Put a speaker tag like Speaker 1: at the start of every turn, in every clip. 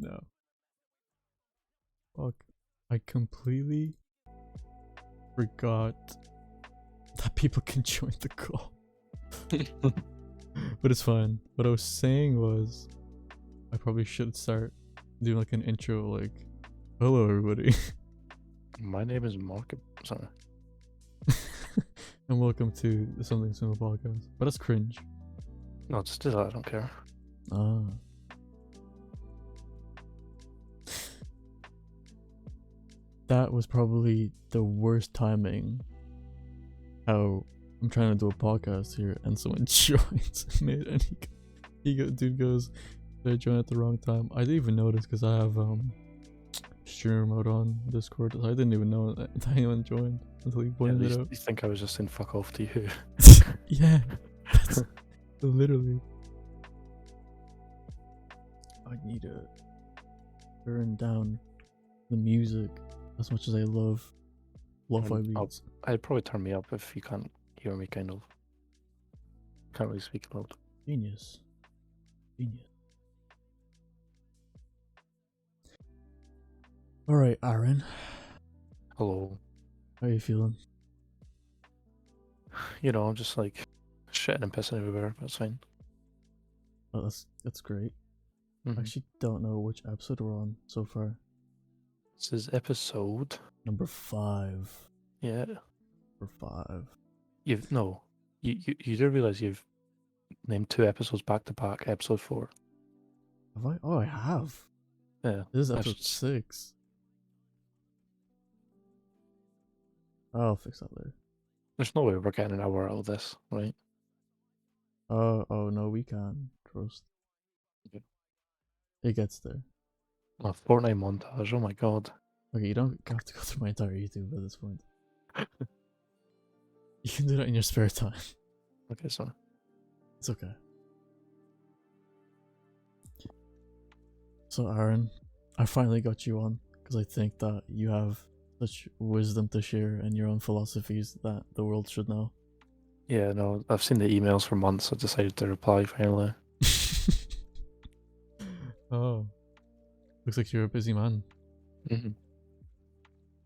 Speaker 1: no. Fuck. I completely forgot that people can join the call. But it's fine. What I was saying was, I probably should start doing like an intro, like, hello everybody.
Speaker 2: My name is Mark. Sorry.
Speaker 1: And welcome to the Something Simple podcast. But that's cringe.
Speaker 2: No, just do that. I don't care.
Speaker 1: Ah. That was probably the worst timing. How I'm trying to do a podcast here and someone joins mid and dude goes, "Did I join at the wrong time?" I didn't even notice because I have streamer mode on Discord, so I didn't even know that anyone joined until he pointed it out.
Speaker 2: You think I was just saying fuck off to you?
Speaker 1: Yeah, that's literally. I need to turn down the music as much as I love lo-fi beats.
Speaker 2: I'd probably turn me up if you can't hear me, kind of. Can't really speak loud.
Speaker 1: Genius. Alright, Arran.
Speaker 2: Hello.
Speaker 1: How are you feeling?
Speaker 2: You know, I'm just like shitting and pissing everywhere, but it's fine.
Speaker 1: Oh, that's great.
Speaker 2: Mhm.
Speaker 1: I actually don't know which episode we're on so far.
Speaker 2: This is episode.
Speaker 1: Number 5.
Speaker 2: Yeah.
Speaker 1: Number 5.
Speaker 2: You do realize you've named 2 episodes back to back. Episode 4.
Speaker 1: Have I? Oh, I have.
Speaker 2: Yeah.
Speaker 1: This is episode 6. I'll fix that later.
Speaker 2: There's no way we're getting an hour out of this, right?
Speaker 1: Oh no, we can. Trust.
Speaker 2: Okay.
Speaker 1: It gets there.
Speaker 2: A Fortnite montage. Oh my god.
Speaker 1: Okay, you don't have to go through my entire YouTube at this point. You can do that in your spare time.
Speaker 2: Okay, so
Speaker 1: It's okay. So, Arran, I finally got you on because I think that you have such wisdom to share and your own philosophies that the world should know.
Speaker 2: yeah, no, I've seen the emails for months. I decided to reply finally.
Speaker 1: Oh, looks like you're a busy man.
Speaker 2: Mm-hmm.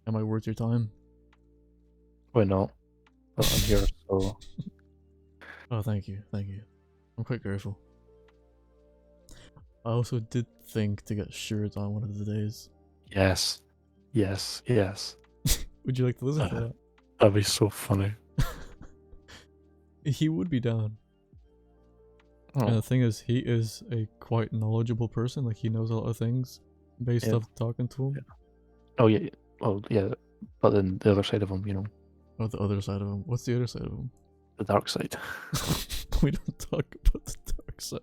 Speaker 1: Am I worth your time?
Speaker 2: Why not? But I'm here, so
Speaker 1: Oh, thank you. I'm quite grateful. I also did think to get Shirt on one of the days.
Speaker 2: yes.
Speaker 1: Would you like to listen to that?
Speaker 2: That'd be so funny.
Speaker 1: He would be down.
Speaker 2: Oh,
Speaker 1: And the thing is, he is a quite knowledgeable person. Like, he knows a lot of things based
Speaker 2: Yeah.
Speaker 1: off talking to him.
Speaker 2: oh yeah. Oh yeah. But then the other side of him, you know,
Speaker 1: Or the other side of him. What's the other side of him?
Speaker 2: the dark side.
Speaker 1: We don't talk about the dark side.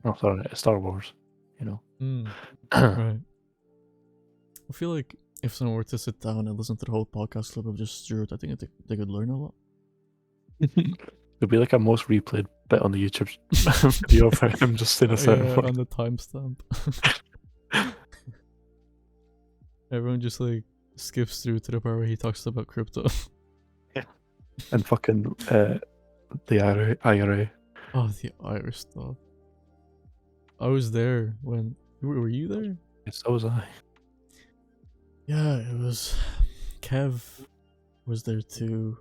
Speaker 2: Oh, sorry, Star Wars. You know.
Speaker 1: Right. I feel like if someone were to sit down and listen to the whole podcast clip of just Stuart, I think they could learn a lot.
Speaker 2: It'd be like a most replayed bit on the YouTube video of him just saying a certain word.
Speaker 1: On the timestamp. Everyone just like skips through to the part where he talks about crypto.
Speaker 2: And fucking the IRA.
Speaker 1: Oh, the Irish stuff. I was there when... Were you there?
Speaker 2: Yes, so was I.
Speaker 1: Yeah, it was... Kev was there too.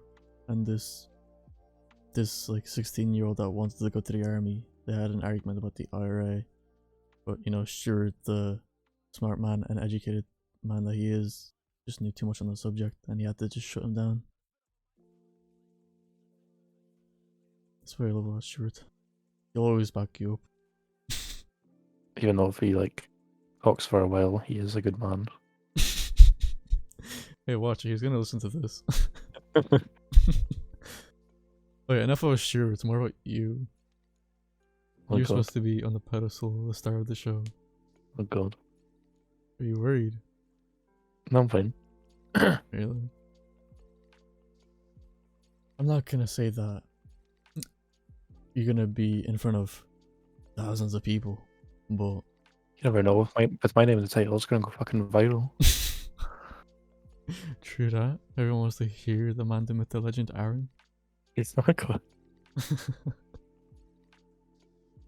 Speaker 1: And this like 16-year-old that wanted to go to the army. They had an argument about the IRA. But, you know, Stuart, the smart man and educated man that he is, just knew too much on the subject. And he had to just shut him down. That's what I love about Stuart. He'll always back you up.
Speaker 2: Even though if he like talks for a while, he is a good man.
Speaker 1: Hey, watch, he's gonna listen to this. Okay, enough about Stuart, it's more about you.
Speaker 2: Oh
Speaker 1: You're
Speaker 2: god.
Speaker 1: supposed to be on the pedestal, the star of the show.
Speaker 2: Oh god.
Speaker 1: Are you worried?
Speaker 2: No, I'm fine.
Speaker 1: Really? I'm not gonna say that you're gonna be in front of thousands of people, but
Speaker 2: You never know. With my name in the title, it's gonna go fucking viral.
Speaker 1: true that. Everyone wants to hear the man, the myth, the legend, Arran.
Speaker 2: It's not good.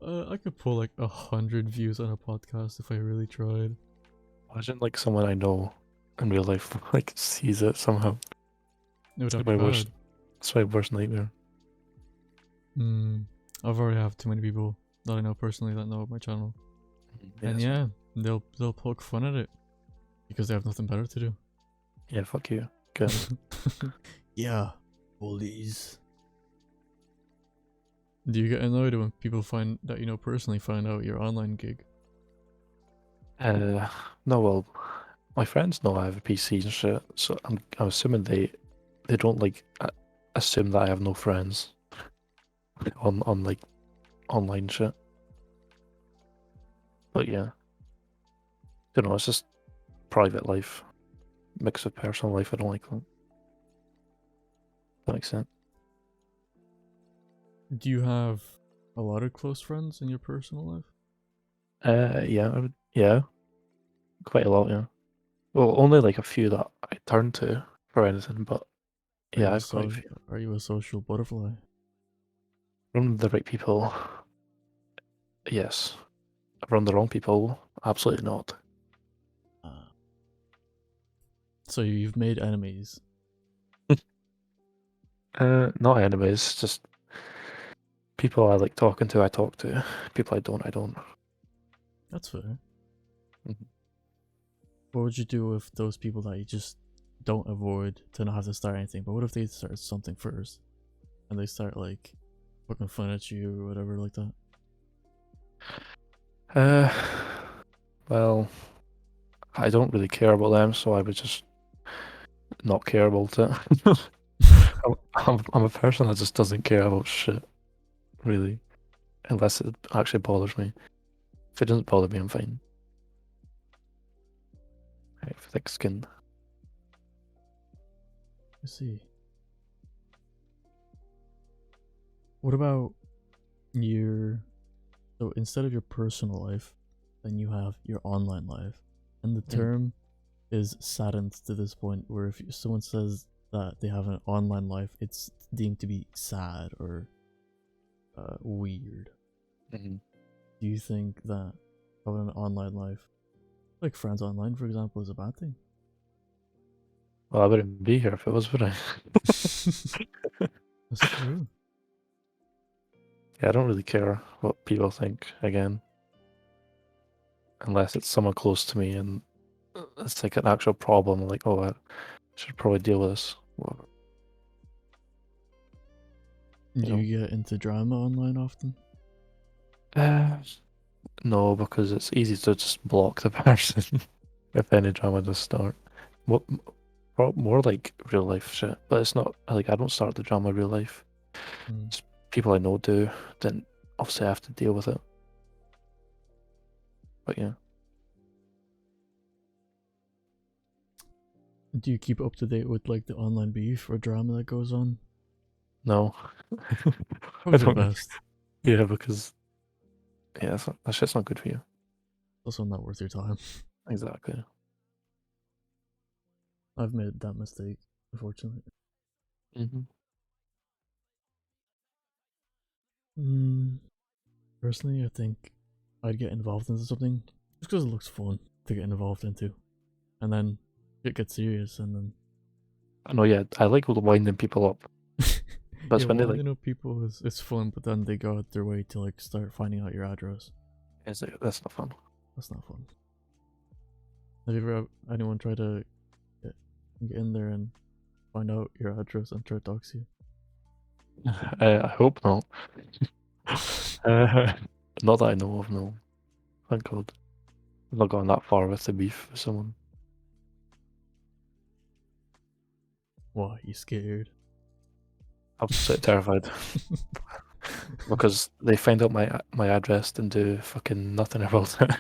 Speaker 1: I could pull like 100 views on a podcast if I really tried.
Speaker 2: Imagine like someone I know in real life like sees it somehow.
Speaker 1: It would
Speaker 2: It's
Speaker 1: have
Speaker 2: like
Speaker 1: to
Speaker 2: my
Speaker 1: be
Speaker 2: worst.
Speaker 1: bad.
Speaker 2: It's my worst nightmare.
Speaker 1: I've already have too many people that I know personally that know my channel, and
Speaker 2: Same.
Speaker 1: yeah, they'll poke fun at it because they have nothing better to do.
Speaker 2: Yeah, fuck you. Good.
Speaker 1: Yeah, bullies. Do you get annoyed when people find that you know personally find out your online gig?
Speaker 2: No, well, my friends know I have a PC and shit, so I'm assuming they don't like assume that I have no friends on like online shit. But yeah, don't know. It's just private life, mix of personal life. I don't like that. That makes sense.
Speaker 1: Do you have a lot of close friends in your personal life?
Speaker 2: Yeah, I would. Yeah, quite a lot. Yeah. Well, only like a few that I turn to for anything, but yeah, I've quite a few.
Speaker 1: Are you a social butterfly?
Speaker 2: From the right people, yes. From the wrong people, absolutely not.
Speaker 1: Uh, so you've made enemies.
Speaker 2: Not enemies, just people I like talking to, I talk to. People I don't, I don't.
Speaker 1: That's fair.
Speaker 2: Mhm.
Speaker 1: What would you do if those people that you just don't avoid to not have to start anything? But what if they start something first and they start like poking fun at you or whatever like that?
Speaker 2: Uh, well, I don't really care about them, so I would just not care about it. I'm a person that just doesn't care about shit, really, unless it actually bothers me. If it doesn't bother me, I'm fine. I have thick skin.
Speaker 1: I see. What about your so instead of your personal life, then you have your online life, and the
Speaker 2: Mm.
Speaker 1: term is saddened to this point where if someone says that they have an online life, it's deemed to be sad or weird.
Speaker 2: Mhm.
Speaker 1: Do you think that having an online life, like friends online, for example, is a bad thing?
Speaker 2: Well, I wouldn't be here if it was, would I?
Speaker 1: That's true.
Speaker 2: Yeah, I don't really care what people think, again, unless it's someone close to me and it's like an actual problem, like, oh, I should probably deal with this. Well,
Speaker 1: Do
Speaker 2: you know.
Speaker 1: you get into drama online often?
Speaker 2: Uh, no, because it's easy to just block the person if any drama does start. More, more like real life shit, but it's not like I don't start the drama real life.
Speaker 1: Hmm.
Speaker 2: It's people I know do, then obviously I have to deal with it. But yeah,
Speaker 1: Do you keep up to date with like the online beef or drama that goes on?
Speaker 2: no, I
Speaker 1: Probably for the
Speaker 2: don't.
Speaker 1: best.
Speaker 2: Yeah, because yeah, that shit's not good for you.
Speaker 1: Also not worth your time.
Speaker 2: Exactly.
Speaker 1: I've made that mistake, unfortunately.
Speaker 2: Hmm.
Speaker 1: Mm, personally, I think I'd get involved into something just because it looks fun to get involved into, and then it gets serious, and then
Speaker 2: I know. Yeah, I like winding people up, but
Speaker 1: yeah,
Speaker 2: it's when they
Speaker 1: well,
Speaker 2: like,
Speaker 1: you know, people is fun, but then they go out their way to like start finding out your address.
Speaker 2: it's like that's not fun.
Speaker 1: That's not fun. Have you ever had anyone try to get in there and find out your address and try to dox you?
Speaker 2: I hope not. Not that I know of. No, thank God. I've not gone that far with the beef with someone.
Speaker 1: Why? You scared?
Speaker 2: I'm so terrified because they find out my address and do fucking nothing about it.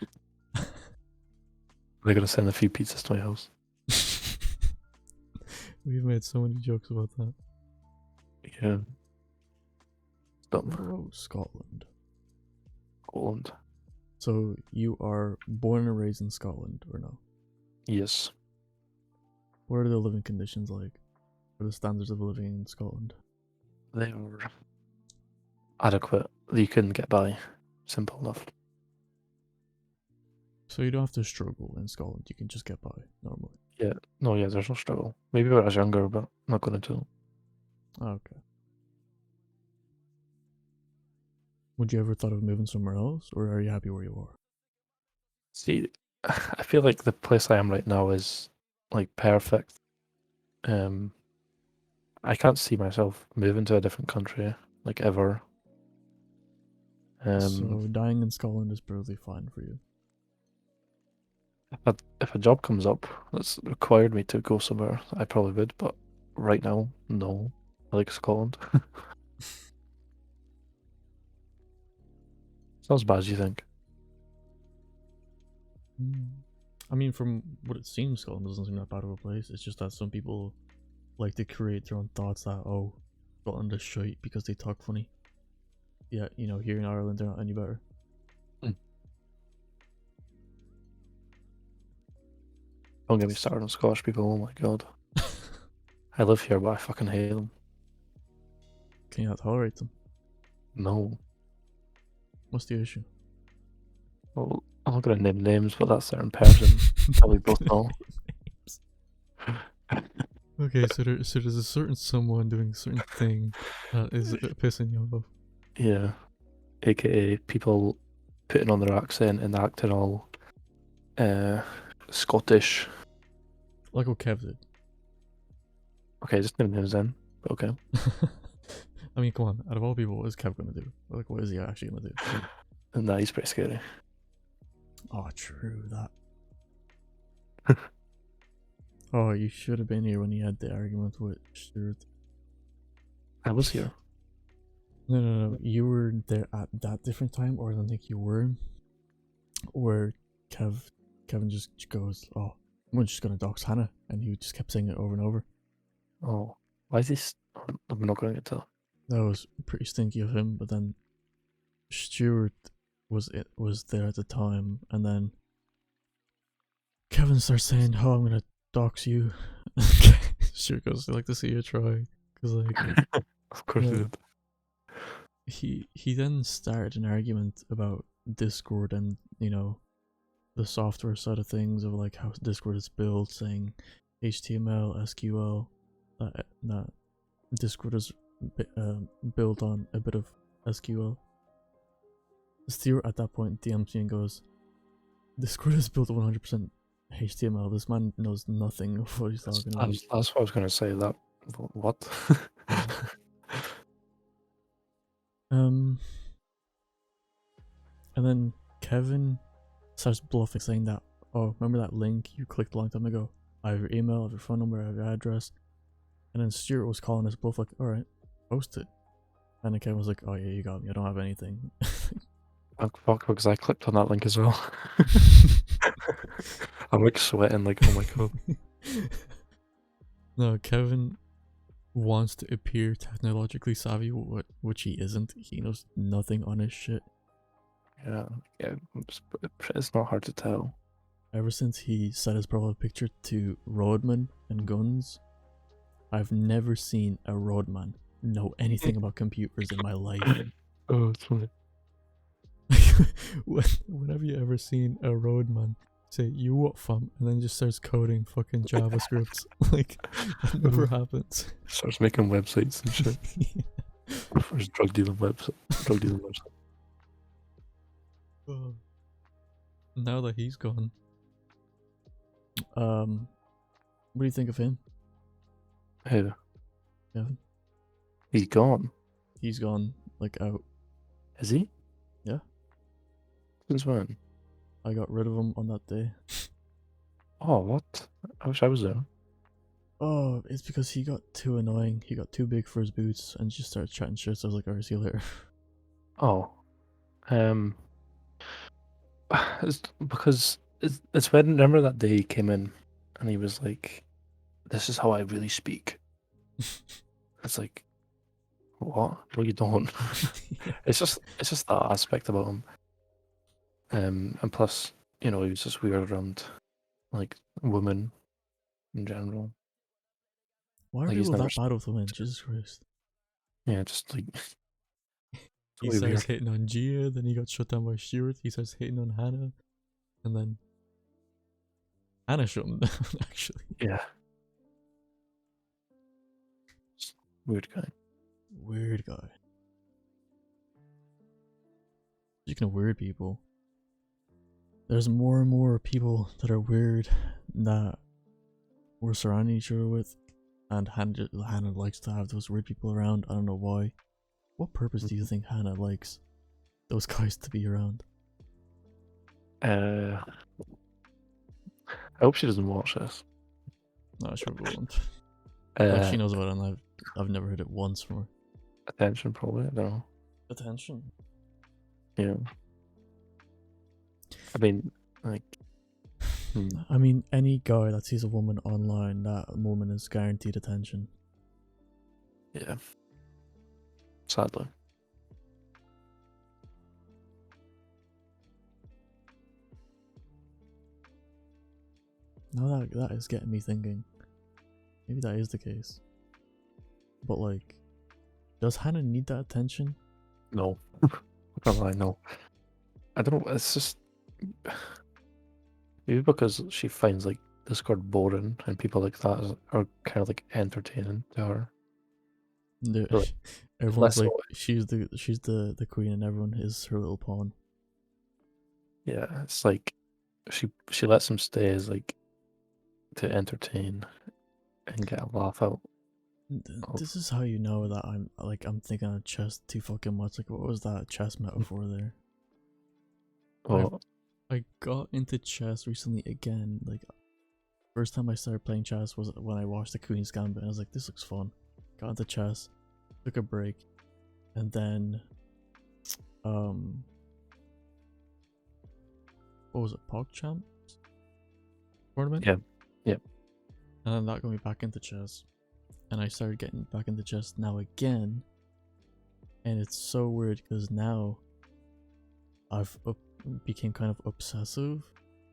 Speaker 2: They're gonna send a few pizzas to my house.
Speaker 1: We've made so many jokes about that.
Speaker 2: Yeah,
Speaker 1: What
Speaker 2: dumb.
Speaker 1: about Scotland?
Speaker 2: Scotland.
Speaker 1: So you are born and raised in Scotland, or no?
Speaker 2: Yes,
Speaker 1: What are the living conditions like? What are the standards of living in Scotland?
Speaker 2: they are adequate. You can get by. simple enough.
Speaker 1: So you don't have to struggle in Scotland. You can just get by normally.
Speaker 2: Yeah, no, yeah, there's no struggle. Maybe when I was younger, but not going to.
Speaker 1: Oh, okay. Would you ever thought of moving somewhere else, or are you happy where you are?
Speaker 2: See, I feel like the place I am right now is like perfect. Um, I can't see myself moving to a different country like ever.
Speaker 1: So dying in Scotland is perfectly fine for you.
Speaker 2: If a job comes up that's required me to go somewhere, I probably would. But right now, no. I like Scotland. It's not as bad as you think.
Speaker 1: I mean, from what it seems, Scotland doesn't seem that bad of a place. It's just that some people like to create their own thoughts that, oh, Scotland is shite because they talk funny. Yeah, you know, here in Ireland they're not any better.
Speaker 2: Mm. Don't get me started on Scottish people. Oh my god. I live here, but I fucking hate them.
Speaker 1: Can you not tolerate them?
Speaker 2: No.
Speaker 1: What's the issue?
Speaker 2: Well, I'm not gonna name names, but that certain person that we both know.
Speaker 1: Okay, so there's a certain someone doing a certain thing that is pissing you off.
Speaker 2: Yeah. AKA people putting on their accent and acting all Scottish.
Speaker 1: Like what Kev did.
Speaker 2: Okay, just name names then. Okay.
Speaker 1: I mean, come on. Out of all people, what is Kev gonna do? Like, what is he actually gonna do?
Speaker 2: Nah, he's pretty scary.
Speaker 1: Oh, true that. Oh, you should have been here when he had the argument with Stuart.
Speaker 2: I was here.
Speaker 1: No. You were there at that different time, or I don't think you were. Where Kevin just goes, "Oh, I'm just gonna dox Hannah," and he just kept saying it over and over.
Speaker 2: Oh, why is this? I'm not going to get to that.
Speaker 1: That was pretty stinky of him. But then Stuart was there at the time, and then Kevin starts saying, "Oh, I'm gonna dox you." Stuart goes, "I'd like to see you try," because like
Speaker 2: Of course
Speaker 1: yeah,
Speaker 2: he did.
Speaker 1: he then started an argument about Discord and the software side of things of like how Discord is built, saying HTML, SQL, that Discord is built on a bit of SQL. Stuart at that point DMs me and goes, "Discord is built 100% HTML. This man knows nothing of what he's talking about."
Speaker 2: That's what I was going to say. That what?
Speaker 1: Um, and then Kevin starts bluffing, saying that, "Oh, remember that link you clicked a long time ago? I have your email, I have your phone number, I have your address." And then Stuart was calling his bluff, like, "All right, post it." And then Kevin was like, "Oh yeah, you got me. I don't have anything."
Speaker 2: Fuck, because I clicked on that link as well. I'm like sweating, like, oh my god.
Speaker 1: No, Kevin wants to appear technologically savvy, which he isn't. He knows nothing on his shit.
Speaker 2: Yeah, it's not hard to tell.
Speaker 1: Ever since he set his profile picture to roadman and guns, I've never seen a roadman know anything about computers in my life.
Speaker 2: Oh, it's funny.
Speaker 1: Whenever you ever seen a roadman say "you what fam" and then just starts coding fucking JavaScript, like that never happens.
Speaker 2: Starts making websites and shit. First drug dealing website.
Speaker 1: Oh. Now that he's gone, what do you think of him,
Speaker 2: Hey,
Speaker 1: Kevin?
Speaker 2: he's gone.
Speaker 1: He's gone, like, out.
Speaker 2: Is he?
Speaker 1: Yeah.
Speaker 2: Since when?
Speaker 1: I got rid of him on that day.
Speaker 2: Oh, what? I wish I was there.
Speaker 1: Oh, it's because he got too annoying. He got too big for his boots and just started chatting shit. So I was like, "Alright, see you later."
Speaker 2: Oh, um, it's because it's when remember that day he came in and he was like, "This is how I really speak." It's like, what? No, you don't.
Speaker 1: Yeah.
Speaker 2: It's just that aspect about him. And plus, he was just weird around like women in general.
Speaker 1: Why are
Speaker 2: Like he's
Speaker 1: people
Speaker 2: never,
Speaker 1: that bad with women? Jesus Christ.
Speaker 2: yeah, just like
Speaker 1: he
Speaker 2: really
Speaker 1: starts
Speaker 2: weird.
Speaker 1: hitting on Gia, then he got shut down by Stuart, he starts hitting on Hannah, and then Hannah shut him down, actually.
Speaker 2: Yeah. Weird guy.
Speaker 1: Weird guy. Speaking of weird people, there's more and more people that are weird that we're surrounding each other with, and Hannah likes to have those weird people around. I don't know why. What purpose do you think Hannah likes those guys to be around?
Speaker 2: I hope she doesn't watch this.
Speaker 1: No, she probably won't. Like, she
Speaker 2: Uh,
Speaker 1: knows about it, and I've never heard it once from her.
Speaker 2: attention, probably. I don't know.
Speaker 1: Attention.
Speaker 2: Yeah. I mean, like,
Speaker 1: I mean, any guy that sees a woman online, that woman is guaranteed attention.
Speaker 2: yeah. Sadly.
Speaker 1: Now that is getting me thinking. Maybe that is the case. But like, does Hannah need that attention?
Speaker 2: No. I can't lie, no. I don't know. It's just maybe because she finds like Discord boring and people like that are kind of like entertaining to her.
Speaker 1: The,
Speaker 2: But, like,
Speaker 1: everyone's
Speaker 2: less
Speaker 1: like,
Speaker 2: so-
Speaker 1: she's the queen, and everyone is her little pawn.
Speaker 2: yeah, it's like she lets him stay as like to entertain and get a laugh out.
Speaker 1: This is how you know that I'm thinking of chess too fucking much. Like, what was that chess metaphor there?
Speaker 2: Well,
Speaker 1: I got into chess recently again. Like, first time I started playing chess was when I watched the Queen's Gambit, and I was like, this looks fun. Got into chess, took a break, and then what was it, PogChamp tournament?
Speaker 2: yeah, yeah.
Speaker 1: And then that got me back into chess, and I started getting back into chess now again, and it's so weird because now became kind of obsessive,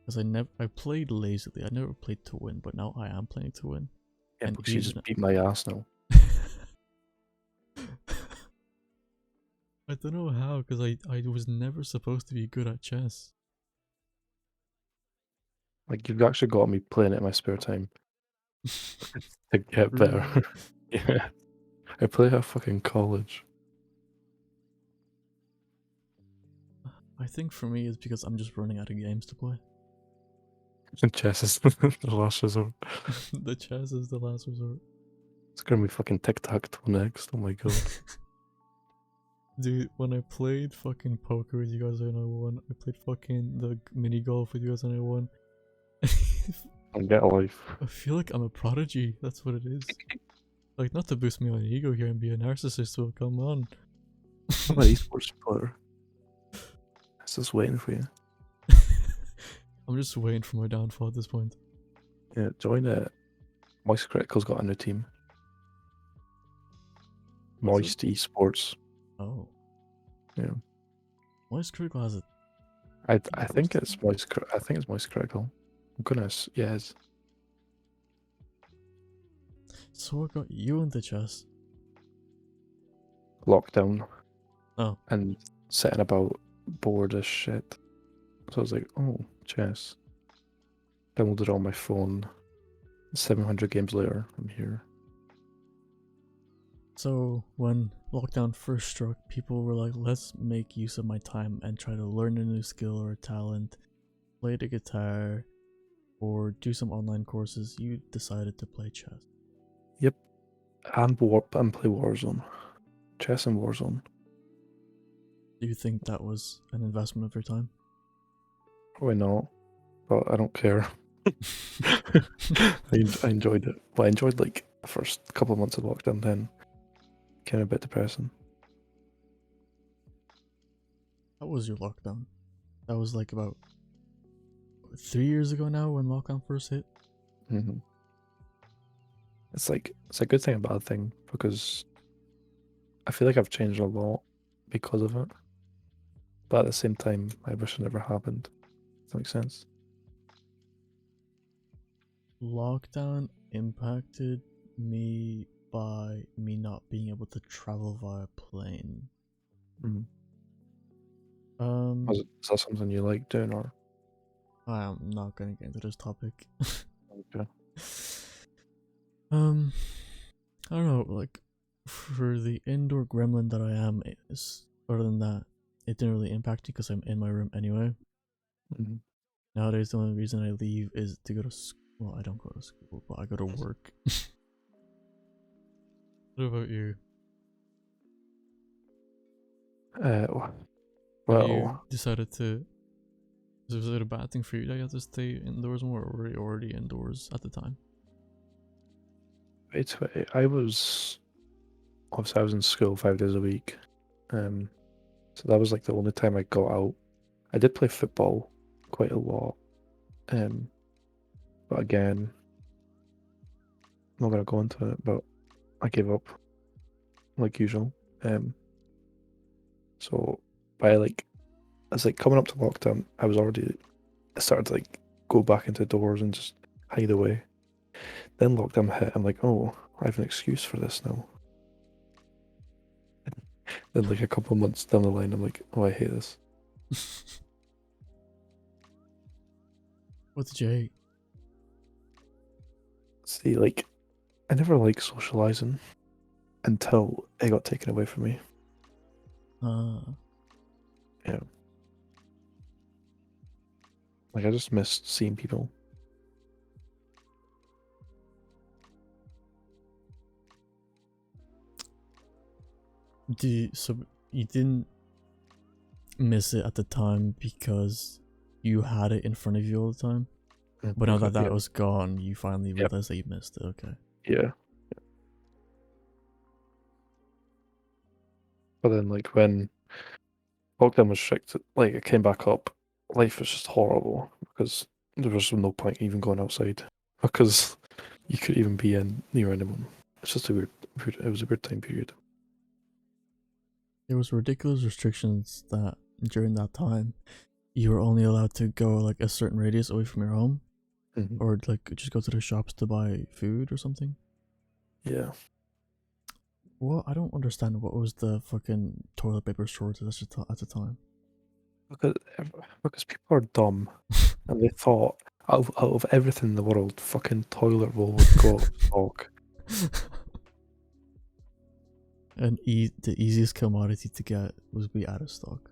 Speaker 1: because I played lazily. I never played to win, but now I am playing to win.
Speaker 2: Yeah,
Speaker 1: And
Speaker 2: but she just beat my ass now.
Speaker 1: I don't know how, because I was never supposed to be good at chess.
Speaker 2: Like you've actually got me playing it in my spare time to get better.
Speaker 1: Really?
Speaker 2: Yeah, I play at fucking college.
Speaker 1: I think for me it's because I'm just running out of games to play.
Speaker 2: And chess is the last resort.
Speaker 1: The chess is the last resort.
Speaker 2: It's gonna be fucking tic-tac-toe next. Oh my god.
Speaker 1: Dude, when I played fucking poker with you guys and I won, I played fucking the mini golf with you guys and I won.
Speaker 2: And get a life.
Speaker 1: I feel like I'm a prodigy, that's what it is. Like, not to boost me on ego here and be a narcissist, but come on.
Speaker 2: I'm an esports player. It's just waiting for you.
Speaker 1: I'm just waiting for my downfall at this point.
Speaker 2: Yeah, join it. Moist Critical's got a new team.
Speaker 1: What's
Speaker 2: Moist Esports.
Speaker 1: Oh.
Speaker 2: Yeah.
Speaker 1: Moist Critical has it.
Speaker 2: I think it's Moist. I think it's Moist Critical. Goodness, yes.
Speaker 1: So what got you into chess?
Speaker 2: Lockdown.
Speaker 1: Oh.
Speaker 2: And sitting about bored as shit. So I was like, oh, chess. Downloaded it on my phone. 700 games later, I'm here.
Speaker 1: So when lockdown first struck, people were like, let's make use of my time and try to learn a new skill or talent, play the guitar, or do some online courses. You decided to play chess.
Speaker 2: Yep. And play Warzone. Chess and Warzone.
Speaker 1: Do you think that was an investment of your time?
Speaker 2: Probably not, but I don't care. I enjoyed it. But I enjoyed like the first couple of months of lockdown, then kind of a bit depressing.
Speaker 1: How was your lockdown? That was like about 3 years ago now when lockdown first hit.
Speaker 2: Mm-hmm. It's a good thing and a bad thing because I feel like I've changed a lot because of it. But at the same time, I wish it never happened. Does that make sense?
Speaker 1: Lockdown impacted me by me not being able to travel via plane.
Speaker 2: Mm.
Speaker 1: Um,
Speaker 2: Is that something you like doing, or?
Speaker 1: I am not gonna get into this topic.
Speaker 2: Okay.
Speaker 1: I don't know, like, for the indoor gremlin that I am, other than that, it didn't really impact me because I'm in my room anyway.
Speaker 2: Mm.
Speaker 1: Nowadays, the only reason I leave is to go to school. Well, I don't go to school, but I go to work. What about you?
Speaker 2: Uh,
Speaker 1: Have you
Speaker 2: well,
Speaker 1: decided to? Was it a bad thing for you that you had to stay indoors more, or were you already indoors at the time?
Speaker 2: I was obviously I was in school 5 days a week, so that was like the only time I got out. I did play football quite a lot, um, but again, I'm not gonna go into it. But I gave up like usual. Um, so by like it's like coming up to lockdown, I started to like go back into doors and just hide away. Then lockdown hit. I'm like, oh, I have an excuse for this now. Then like a couple of months down the line, I'm like, oh, I hate this.
Speaker 1: What did you hate?
Speaker 2: See, like I never liked socializing until it got taken away from me.
Speaker 1: Uh,
Speaker 2: Yeah, like I just missed seeing people.
Speaker 1: so you didn't miss it at the time because you had it in front of you all the time, but now that
Speaker 2: Yeah,
Speaker 1: that was gone, you finally
Speaker 2: yeah,
Speaker 1: realized that you missed it. Okay.
Speaker 2: yeah. But then like when lockdown was strict, like it came back up, life was just horrible because there was no point even going outside because you could even be in near anyone. It's just a weird. It was a weird time period.
Speaker 1: There was ridiculous restrictions that during that time you were only allowed to go like a certain radius away from your home,
Speaker 2: Hmm.
Speaker 1: or like just go to the shops to buy food or something.
Speaker 2: Yeah,
Speaker 1: Well, I don't understand what was the fucking toilet paper shortage at the time.
Speaker 2: because because people are dumb and they thought out of everything in the world, fucking toilet roll would go out of stock.
Speaker 1: And the easiest commodity to get was be out of stock.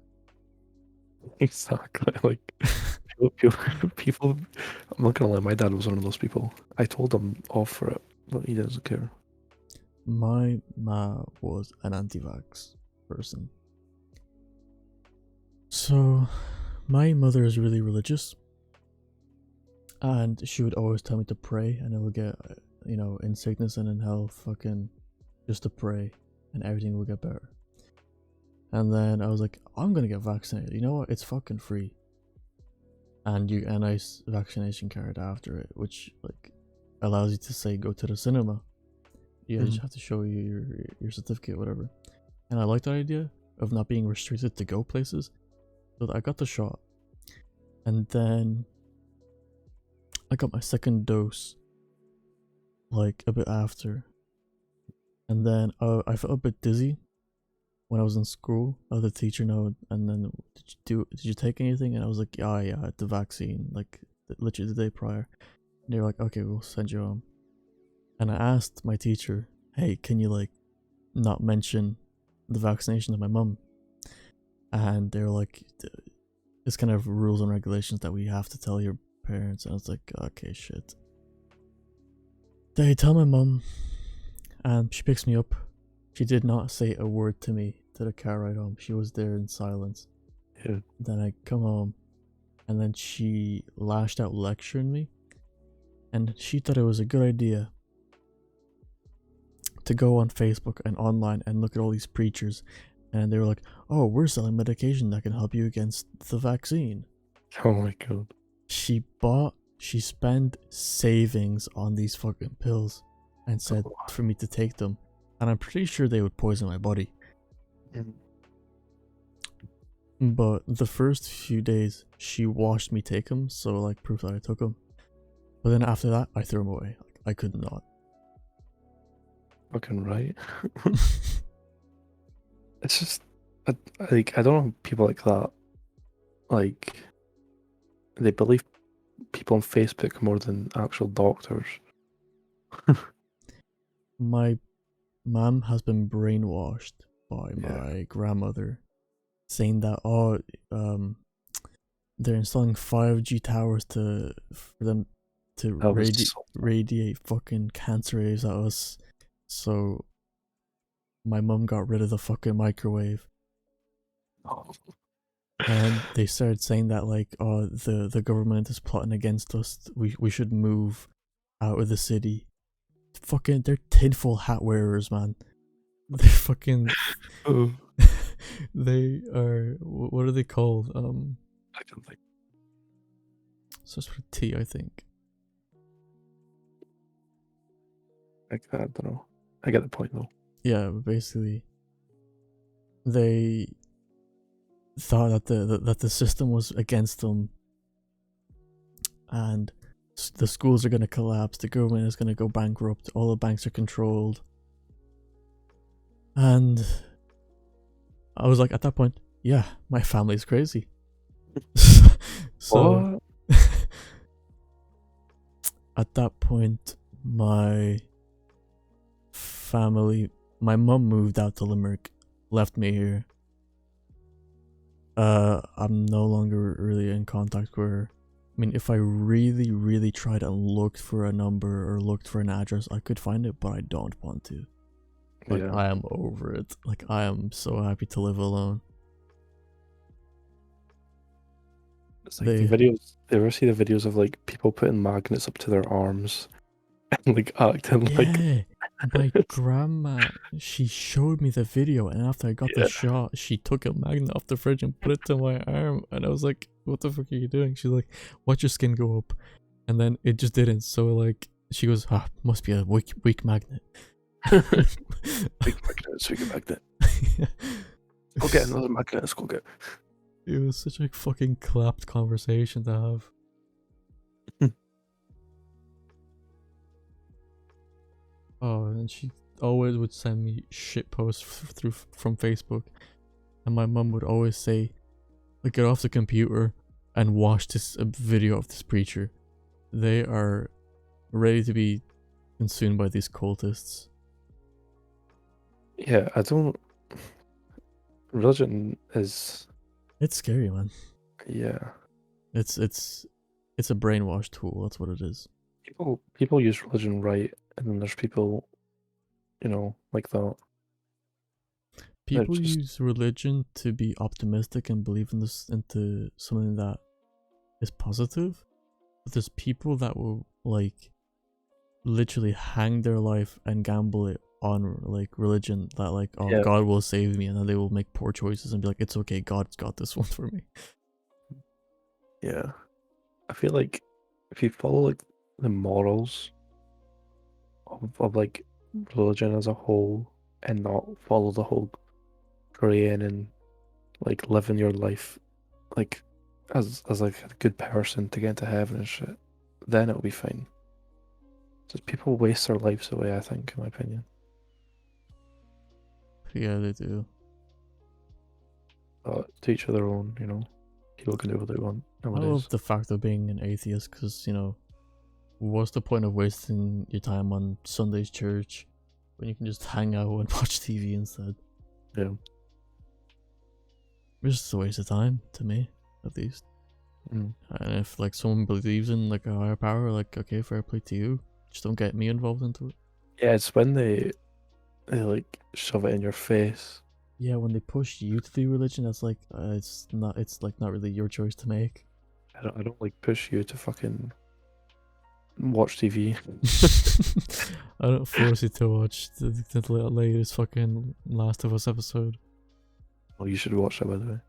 Speaker 2: Exactly. Like people. I'm not gonna lie. My dad was one of those people. I told him off for it, but he doesn't care.
Speaker 1: My ma was an anti-vax person. So my mother is really religious, and she would always tell me to pray, and I would get, in sickness and in health, fucking just to pray, and everything will get better. And then I was like, I'm gonna get vaccinated. You know what? It's fucking free, and you get a nice vaccination card after it, which like allows you to say go to the cinema. You just have to show you your certificate, whatever. And I like that idea of not being restricted to go places. So I got the shot, and then I got my second dose like a bit after, and then I felt a bit dizzy when I was in school. The teacher know, and then did you take anything? And I was like, yeah, I had the vaccine like literally the day prior. And they were like, okay, we'll send you home. And I asked my teacher, hey, can you like not mention the vaccination to my mum? And they were like, it's kind of rules and regulations that we have to tell your parents. And I was like, okay, shit. They tell my mum, and she picks me up. She did not say a word to me to the car ride home. She was there in silence.
Speaker 2: Yeah.
Speaker 1: Then I come home, and then she lashed out lecturing me. And she thought it was a good idea to go on Facebook and online and look at all these preachers. And they were like, oh, we're selling medication that can help you against the vaccine.
Speaker 2: Oh my god.
Speaker 1: She spent savings on these fucking pills and said for me to take them. And I'm pretty sure they would poison my body.
Speaker 2: Mm.
Speaker 1: But the first few days, she watched me take them, so like proof that I took them. But then after that, I threw them away. Like, I could not.
Speaker 2: Fucking right. It's just I don't know people like that. Like they believe people on Facebook more than actual doctors.
Speaker 1: My mom has been brainwashed by
Speaker 2: Yeah,
Speaker 1: my grandmother, saying that they're installing 5G towers for them to
Speaker 2: that was so.
Speaker 1: radiate fucking cancer waves at us. So my mum got rid of the fucking microwave. And they started saying that like, oh, the government is plotting against us. We should move out of the city. Fucking, they're tinfoil hat wearers, man. They're fucking.
Speaker 2: Oh,
Speaker 1: They are. What are they called?
Speaker 2: I can think.
Speaker 1: So it's for T, I think.
Speaker 2: I don't know. I get the point though.
Speaker 1: Yeah, but basically, they thought that the system was against them, and the schools are gonna collapse. The government is gonna go bankrupt. All the banks are controlled, and I was like, at that point, yeah, my family's crazy. So
Speaker 2: What?
Speaker 1: at that point, my mum moved out to Limerick, left me here. I'm no longer really in contact with her. I mean, if I really, really tried and looked for a number or looked for an address, I could find it, but I don't want to. Like,
Speaker 2: Yeah.
Speaker 1: I am over it. Like, I am so happy to live alone.
Speaker 2: It's like the videos. You ever see the videos of like people putting magnets up to their arms and like acting like
Speaker 1: Yeah, my grandma, she showed me the video, and after I got the
Speaker 2: yeah.
Speaker 1: shot, she took a magnet off the fridge and put it to my arm, and I was like, what the fuck are you doing? She's like, watch your skin go up. And then it just didn't, so like, she goes, ah, must be a weak magnet.
Speaker 2: Big magnets, we get magnet. Go get another magnet. Let's go get.
Speaker 1: It was such a fucking clapped conversation to have. Oh, and she always would send me shit posts from Facebook, and my mum would always say, like, get off the computer and watch this video of this preacher. They are ready to be consumed by these cultists.
Speaker 2: Yeah, I don't. Religion is.
Speaker 1: It's scary, man.
Speaker 2: Yeah.
Speaker 1: It's a brainwash tool. That's what it is.
Speaker 2: People use religion right, and then there's people, like that.
Speaker 1: People
Speaker 2: just
Speaker 1: use religion to be optimistic and believe in this into something that is positive. But there's people that will like literally hang their life and gamble it on like religion, that like, oh,
Speaker 2: yeah,
Speaker 1: God will save me, and then they will make poor choices and be like, it's okay, God's got this one for me.
Speaker 2: yeah. I feel like if you follow like the morals of like religion as a whole and not follow the whole praying and like living your life like as like a good person to get into heaven and shit, then it'll be fine. Just people waste their lives away, I think, in my opinion.
Speaker 1: Yeah, they do.
Speaker 2: But to each their own, people can do what they want
Speaker 1: I
Speaker 2: nowadays.
Speaker 1: love the fact of being an atheist, because what's the point of wasting your time on Sunday's church when you can just hang out and watch TV instead?
Speaker 2: Yeah.
Speaker 1: It's just a waste of time, to me, at least.
Speaker 2: Mm.
Speaker 1: And if like someone believes in like a higher power, like, okay, fair play to you. Just don't get me involved into it.
Speaker 2: Yeah, it's when they like shove it in your face.
Speaker 1: Yeah, when they push you to do religion, that's like it's not really your choice to make.
Speaker 2: I don't like push you to fucking watch TV.
Speaker 1: I don't force you to watch the latest fucking Last of Us episode.
Speaker 2: Well, you should watch that, by the way.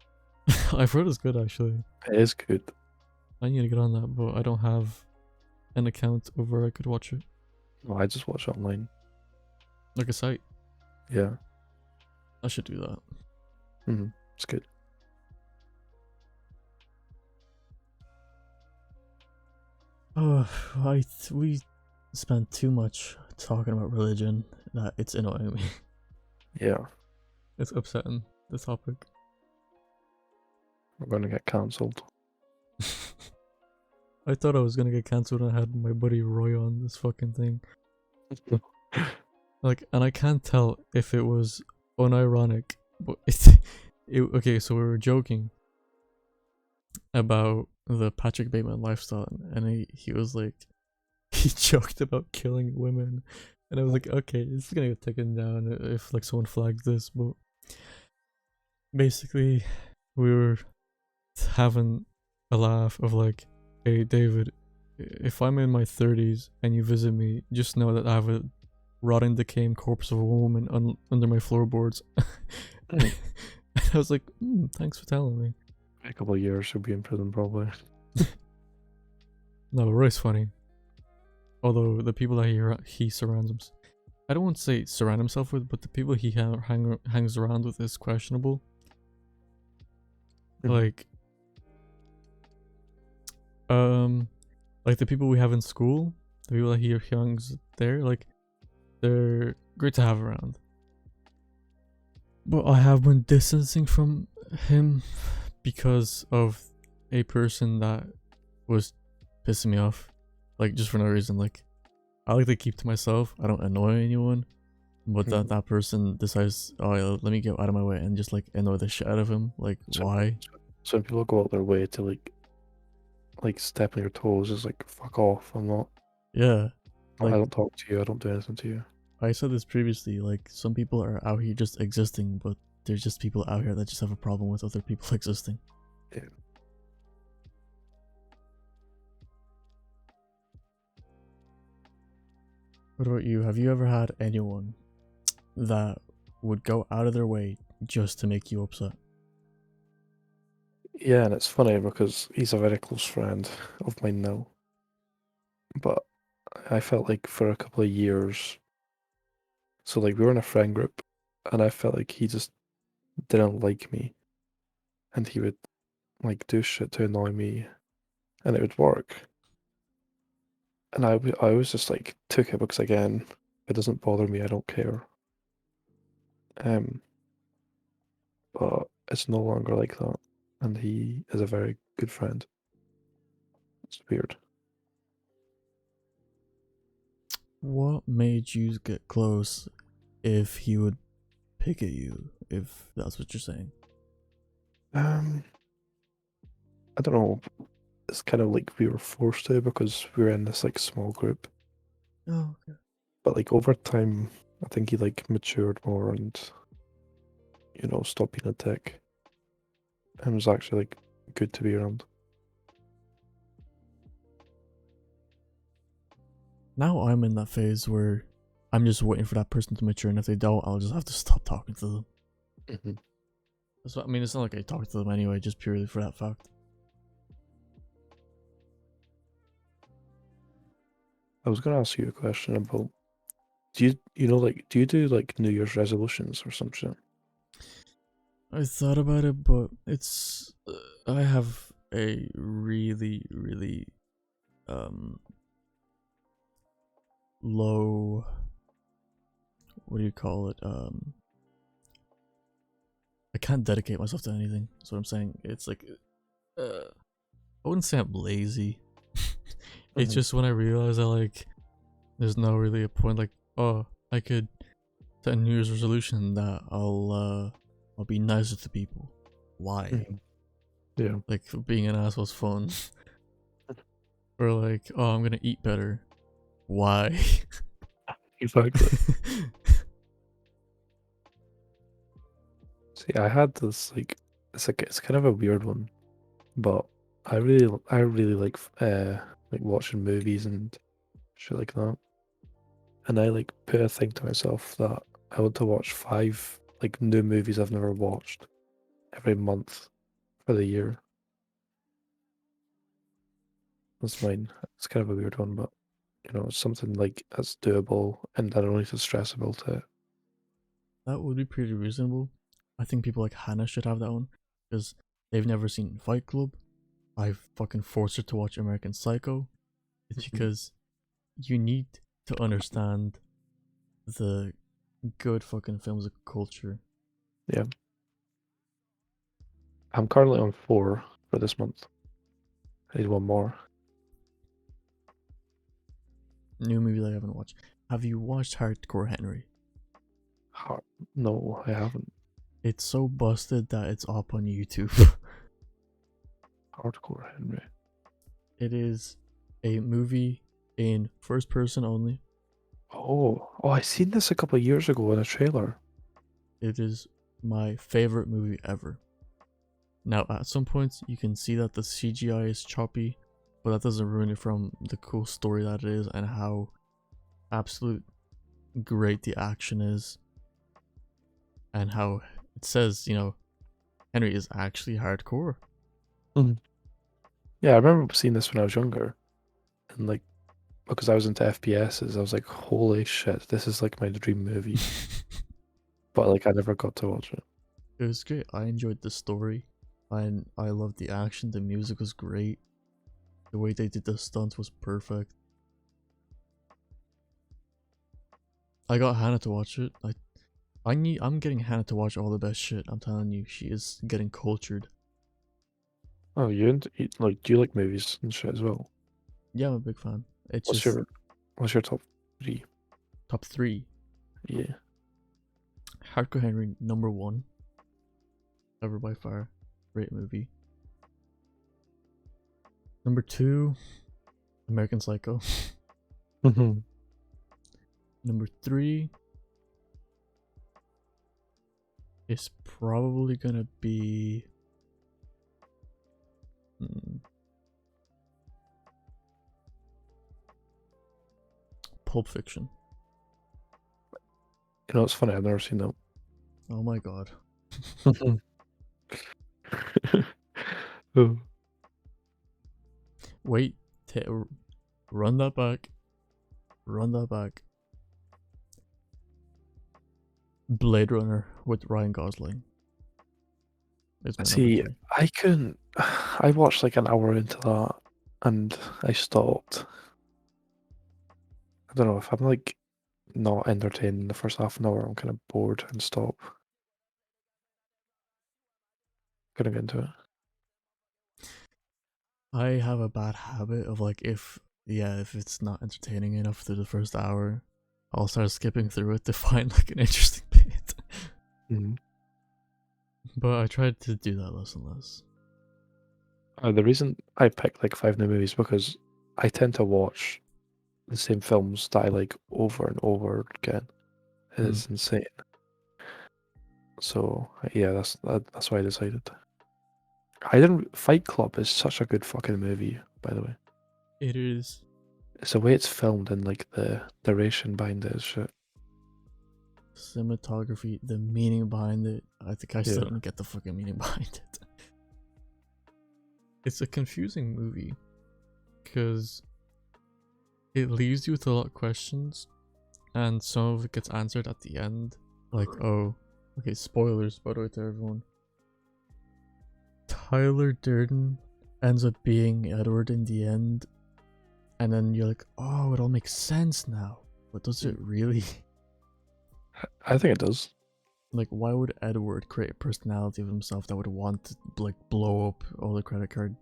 Speaker 1: I've heard it's good, actually.
Speaker 2: It is good.
Speaker 1: I need to get on that, but I don't have an account of where I could watch it.
Speaker 2: No, I just watch it online.
Speaker 1: Like a site.
Speaker 2: Yeah.
Speaker 1: I should do that.
Speaker 2: It's good.
Speaker 1: Oh, we spent too much talking about religion that it's annoying me.
Speaker 2: Yeah.
Speaker 1: It's upsetting. the topic.
Speaker 2: We're gonna get cancelled.
Speaker 1: I thought I was gonna get cancelled when I had my buddy Roy on this fucking thing. Like, and I can't tell if it was unironic, but okay, so we were joking about the Patrick Bateman lifestyle, and he was like, he joked about killing women, and I was like, okay, it's gonna get taken down if like someone flags this, but basically we were having a laugh of like, hey David, if I'm in my 30s and you visit me, just know that I have a rotting, decaying corpse of a woman under my floorboards. And I was like, thanks for telling me.
Speaker 2: A couple of years he'll be in prison probably.
Speaker 1: No, Roy's funny. Although the people that he surrounds himself, I don't want to say surround himself with, but the people he hangs around with is questionable. Like the people we have in school, the people that he hangs there, like, they're great to have around. But I have been distancing from him because of a person that was pissing me off, like, just for no reason. Like, I like to keep to myself. I don't annoy anyone, but that person decides, oh, let me get out of my way and just like annoy the shit out of him. Like, why?
Speaker 2: Some people go out their way to like step on your toes. It's like, fuck off. I'm not.
Speaker 1: Yeah.
Speaker 2: Like, I don't talk to you. I don't do anything to you.
Speaker 1: I said this previously. Like, some people are out here just existing, but there's just people out here that just have a problem with other people existing.
Speaker 2: Yeah.
Speaker 1: What about you? Have you ever had anyone that would go out of their way just to make you upset?
Speaker 2: Yeah, and it's funny because he's a very close friend of mine now. But I felt like for a couple of years, so like we were in a friend group, and I felt like he just didn't like me, and he would like do shit to annoy me, and it would work. And I was just like took it because again, it doesn't bother me. I don't care. But it's no longer like that, and he is a very good friend. It's weird.
Speaker 1: What made you get close if he would pick at you, if that's what you're saying?
Speaker 2: I don't know. It's kind of like we were forced to because we were in this like small group.
Speaker 1: Oh, okay.
Speaker 2: But like over time, I think he like matured more and stopped being a dick, and was actually like good to be around.
Speaker 1: Now I'm in that phase where I'm just waiting for that person to mature, and if they don't, I'll just have to stop talking to them. That's what I mean. It's not like I talk to them anyway, just purely for that fact.
Speaker 2: I was gonna ask you a question about do you do like New Year's resolutions or some shit?
Speaker 1: I thought about it, but it's I have a really, really low, what do you call it? I can't dedicate myself to anything. That's what I'm saying. It's like I wouldn't say I'm lazy. It's just when I realize that like there's no really a point, like, oh, I could set a New Year's resolution that I'll be nicer to people. Why?
Speaker 2: Yeah.
Speaker 1: Like, being an asshole's fun. Or like, oh, I'm gonna eat better. Why?
Speaker 2: Exactly. See, I had this like it's kind of a weird one, but I really like watching movies and shit like that. And I like put a thing to myself that I want to watch 5 like new movies I've never watched every month for the year. That's mine. It's kind of a weird one, but it's something like that's doable and I don't need to stress about it.
Speaker 1: That would be pretty reasonable. I think people like Hannah should have that one, because they've never seen Fight Club. I've fucking forced her to watch American Psycho. It's because you need to understand the good fucking films of culture.
Speaker 2: Yeah. I'm currently on 4 for this month. I need one more.
Speaker 1: New movie that I haven't watched. Have you watched Hardcore Henry?
Speaker 2: No, I haven't.
Speaker 1: It's so busted that it's up on YouTube.
Speaker 2: Hardcore Henry.
Speaker 1: It is a movie in first person only.
Speaker 2: Oh, I seen this a couple of years ago in a trailer.
Speaker 1: It is my favorite movie ever. Now, at some points, you can see that the CGI is choppy, but that doesn't ruin it from the cool story that it is and how absolute great the action is. And how it says, Henry is actually hardcore.
Speaker 2: Yeah, I remember seeing this when I was younger. And like, because I was into FPSs, I was like, holy shit, this is like my dream movie. But like, I never got to watch it.
Speaker 1: It was great. I enjoyed the story. I loved the action. The music was great. The way they did the stunts was perfect. I got Hannah to watch it. I'm getting Hannah to watch all the best shit. I'm telling you, she is getting cultured.
Speaker 2: Oh, like, do you like movies and shit as well?
Speaker 1: Yeah, I'm a big fan. It's
Speaker 2: What's
Speaker 1: just
Speaker 2: your top 3?
Speaker 1: top 3.
Speaker 2: Yeah.
Speaker 1: Hardcore Henry number 1. Ever by far. Great movie. Number 2, American Psycho. Number 3 is probably gonna be Pulp Fiction.
Speaker 2: You know, it's funny, I've never seen that.
Speaker 1: Oh my god.
Speaker 2: Oh.
Speaker 1: Wait, run that back. Run that back. Blade Runner with Ryan Gosling.
Speaker 2: See, I couldn't. I watched like an hour into that and I stopped. I don't know if I'm like not entertained in the first half an hour, I'm kind of bored and stop. Couldn't get into it.
Speaker 1: I have a bad habit of like if it's not entertaining enough through the first hour, I'll start skipping through it to find like an interesting bit. But I tried to do that less and less.
Speaker 2: The reason I picked like 5 new movies because I tend to watch the same films that I like over and over again. It's insane. So yeah, that's why I decided. Fight Club is such a good fucking movie, by the way.
Speaker 1: It is.
Speaker 2: It's the way it's filmed and like the narration behind it is shit.
Speaker 1: Cinematography, the meaning behind it. I think I still don't get the fucking meaning behind it. It's a confusing movie because it leaves you with a lot of questions and some of it gets answered at the end. Like, oh, okay, spoilers by the way to everyone. Tyler Durden ends up being Edward in the end, and then you're like, oh, it all makes sense now. But does it really?
Speaker 2: I think it does.
Speaker 1: Like, why would Edward create a personality of himself that would want to like blow up all the credit card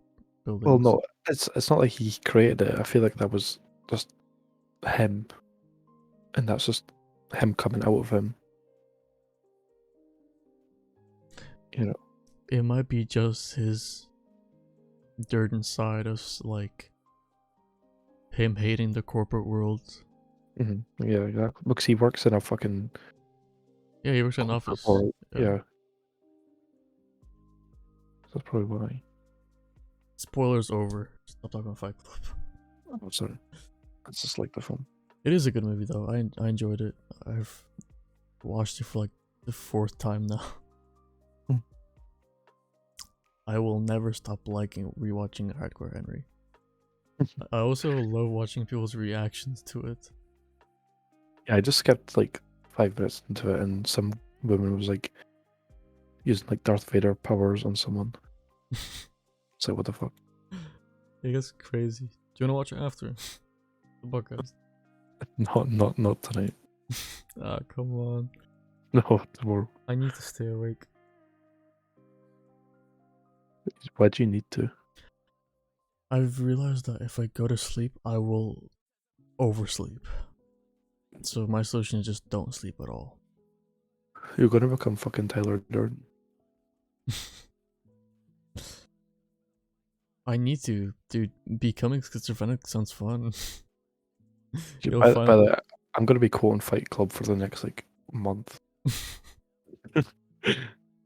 Speaker 1: buildings?
Speaker 2: Well, no, it's not like he created it. I feel like that was just him, and that's just him coming out of him. You know,
Speaker 1: it might be just his Durden side of like him hating the corporate world.
Speaker 2: Yeah, exactly. Because he works in a fucking
Speaker 1: he works in an office.
Speaker 2: Yeah. That's probably why.
Speaker 1: Spoilers over. Stop talking about Fight Club.
Speaker 2: Oh, sorry. It's just like the film.
Speaker 1: It is a good movie though. I enjoyed it. I've watched it for like the 4th time now. I will never stop liking rewatching Hardcore Henry. I also love watching people's reactions to it.
Speaker 2: Yeah, I just skipped like 5 minutes into it, and some woman was like using like Darth Vader powers on someone. It's like, what the fuck?
Speaker 1: It gets crazy. Do you want to watch it after the podcast?
Speaker 2: Not tonight.
Speaker 1: Ah, come on.
Speaker 2: No, tomorrow.
Speaker 1: I need to stay awake.
Speaker 2: Why do you need to?
Speaker 1: I've realized that if I go to sleep, I will oversleep. So my solution is just don't sleep at all.
Speaker 2: You're gonna become fucking Tyler Durden.
Speaker 1: I need to, dude. Becoming schizophrenic sounds fun. You'll
Speaker 2: By
Speaker 1: find.
Speaker 2: the way, I'm gonna be quoting Fight Club for the next like month.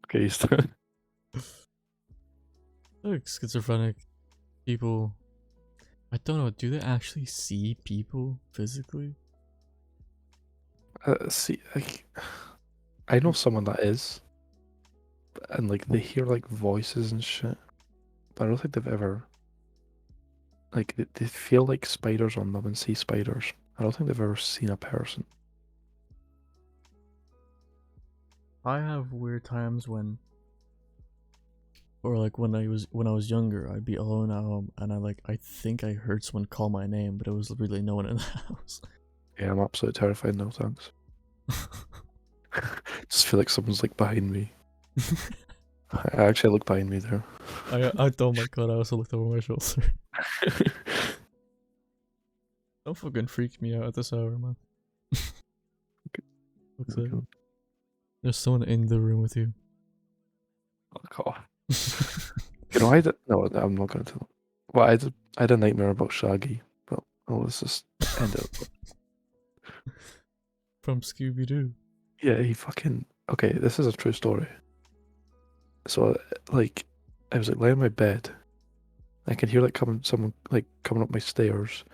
Speaker 2: Okay,
Speaker 1: Like schizophrenic people. I don't know. Do they actually see people physically?
Speaker 2: see, like, I know someone that is, and like they hear like voices and shit, but I don't think they've ever like they feel like spiders on them and see spiders. I don't think they've ever seen a person.
Speaker 1: I have weird times when, or like when I was younger, I'd be alone at home and I think I heard someone call my name, but it was really no one in the house.
Speaker 2: Yeah, I'm absolutely terrified now. Thanks. Just feel like someone's like behind me. I actually look behind me there.
Speaker 1: Oh my god! I also looked over my shoulder. Don't fucking freak me out at this hour, man. Looks like there's someone in the room with you.
Speaker 2: Oh god. You know, no, I'm not gonna tell. Well, I had a nightmare about Shaggy, but let's just end it.
Speaker 1: From Scooby Doo.
Speaker 2: Yeah, he fucking. Okay, this is a true story. So, like, I was like laying in my bed. I can hear like someone like coming up my stairs.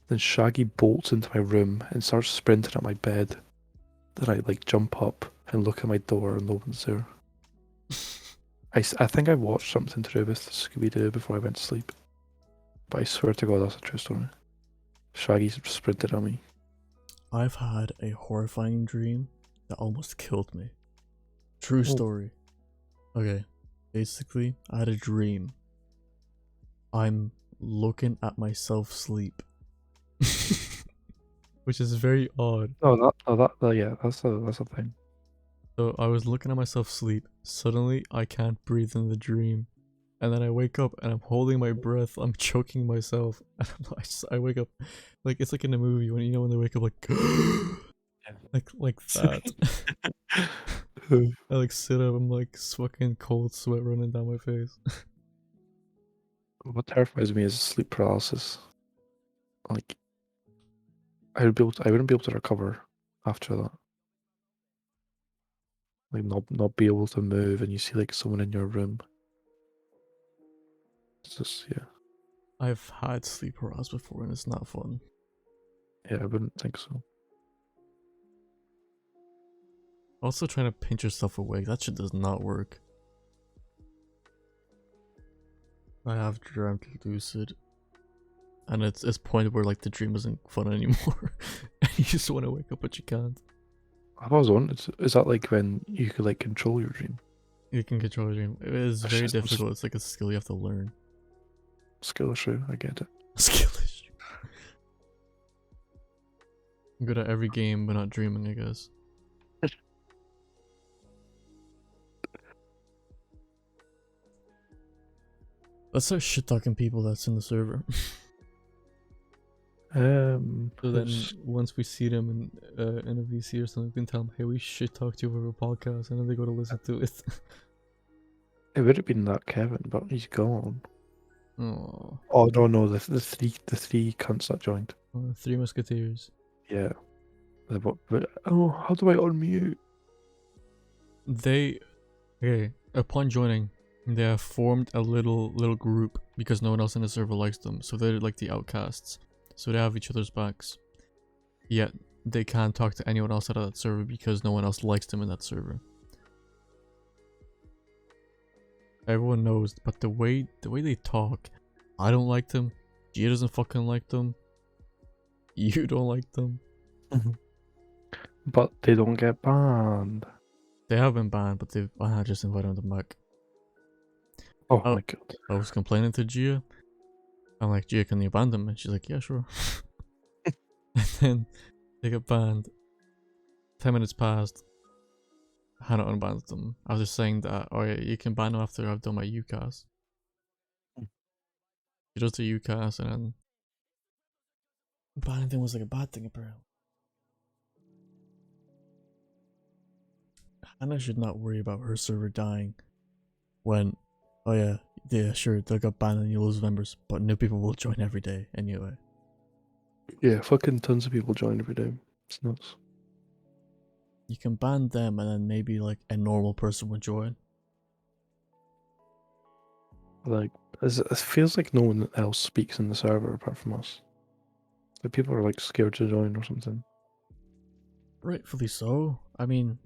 Speaker 2: Then Shaggy bolts into my room and starts sprinting at my bed. Then I like jump up and look at my door and no one's there. I think I watched something to do with Scooby Doo before I went to sleep. But I swear to God, that's a true story. Shaggy sprinted at me.
Speaker 1: I've had a horrifying dream that almost killed me. True story. Okay, basically, I had a dream. I'm looking at myself sleep. Which is very odd.
Speaker 2: Yeah, that's a thing.
Speaker 1: So I was looking at myself sleep. Suddenly, I can't breathe in the dream. And then I wake up and I'm holding my breath. I'm choking myself. I wake up like it's like in a movie when when they wake up like like that. I like sit up. I'm like fucking cold sweat running down my face.
Speaker 2: What terrifies me is sleep paralysis. Like I wouldn't be able to recover after that. Like not be able to move, and you see like someone in your room. It's just yeah.
Speaker 1: I've had sleep paralysis before and it's not fun.
Speaker 2: Yeah, I wouldn't think so.
Speaker 1: Also, trying to pinch yourself awake, that shit does not work. I have dreamt lucid, and it's point where like the dream isn't fun anymore, and you just want to wake up but you can't.
Speaker 2: I've always wondered, is that like when you could like control your dream?
Speaker 1: You can control your dream. It is
Speaker 2: That's
Speaker 1: very
Speaker 2: just
Speaker 1: difficult. It's like a skill you have to learn.
Speaker 2: skill issue. I get it.
Speaker 1: Skill issue. I'm good at every game, but not dreaming, I guess. Let's start shit talking people that's in the server. So then once we see them in a VC or something, we can tell them, hey, we shit talked you over a podcast, and then they go to listen to it.
Speaker 2: It would have been that Kevin, but he's gone.
Speaker 1: Oh.
Speaker 2: Oh no, the three cunts that joined.
Speaker 1: Three Musketeers.
Speaker 2: Yeah. How do I unmute?
Speaker 1: Okay, upon joining, they have formed a little group because no one else in the server likes them, so they're like the outcasts. So they have each other's backs. Yet they can't talk to anyone else out of that server because no one else likes them in that server. Everyone knows, but the way they talk, I don't like them. Gia doesn't fucking like them. You don't like them.
Speaker 2: But they don't get banned.
Speaker 1: They have been banned, but I just invited them back.
Speaker 2: Oh my god.
Speaker 1: I was complaining to Gia. I'm like, Gia, can you ban them? And she's like, yeah, sure. And then they got banned. 10 minutes passed. Hannah unbanned them. I was just saying that, oh yeah, you can ban them after I've done my UCAS. She does the UCAS and then banning thing was like a bad thing apparently. Hannah should not worry about her server dying when, oh yeah, sure, they'll get banned and you lose members, but new people will join every day anyway.
Speaker 2: Yeah, fucking tons of people join every day. It's nuts.
Speaker 1: You can ban them and then maybe like a normal person would join.
Speaker 2: Like, it feels like no one else speaks in the server apart from us. Like, people are like scared to join or something.
Speaker 1: Rightfully so. I mean,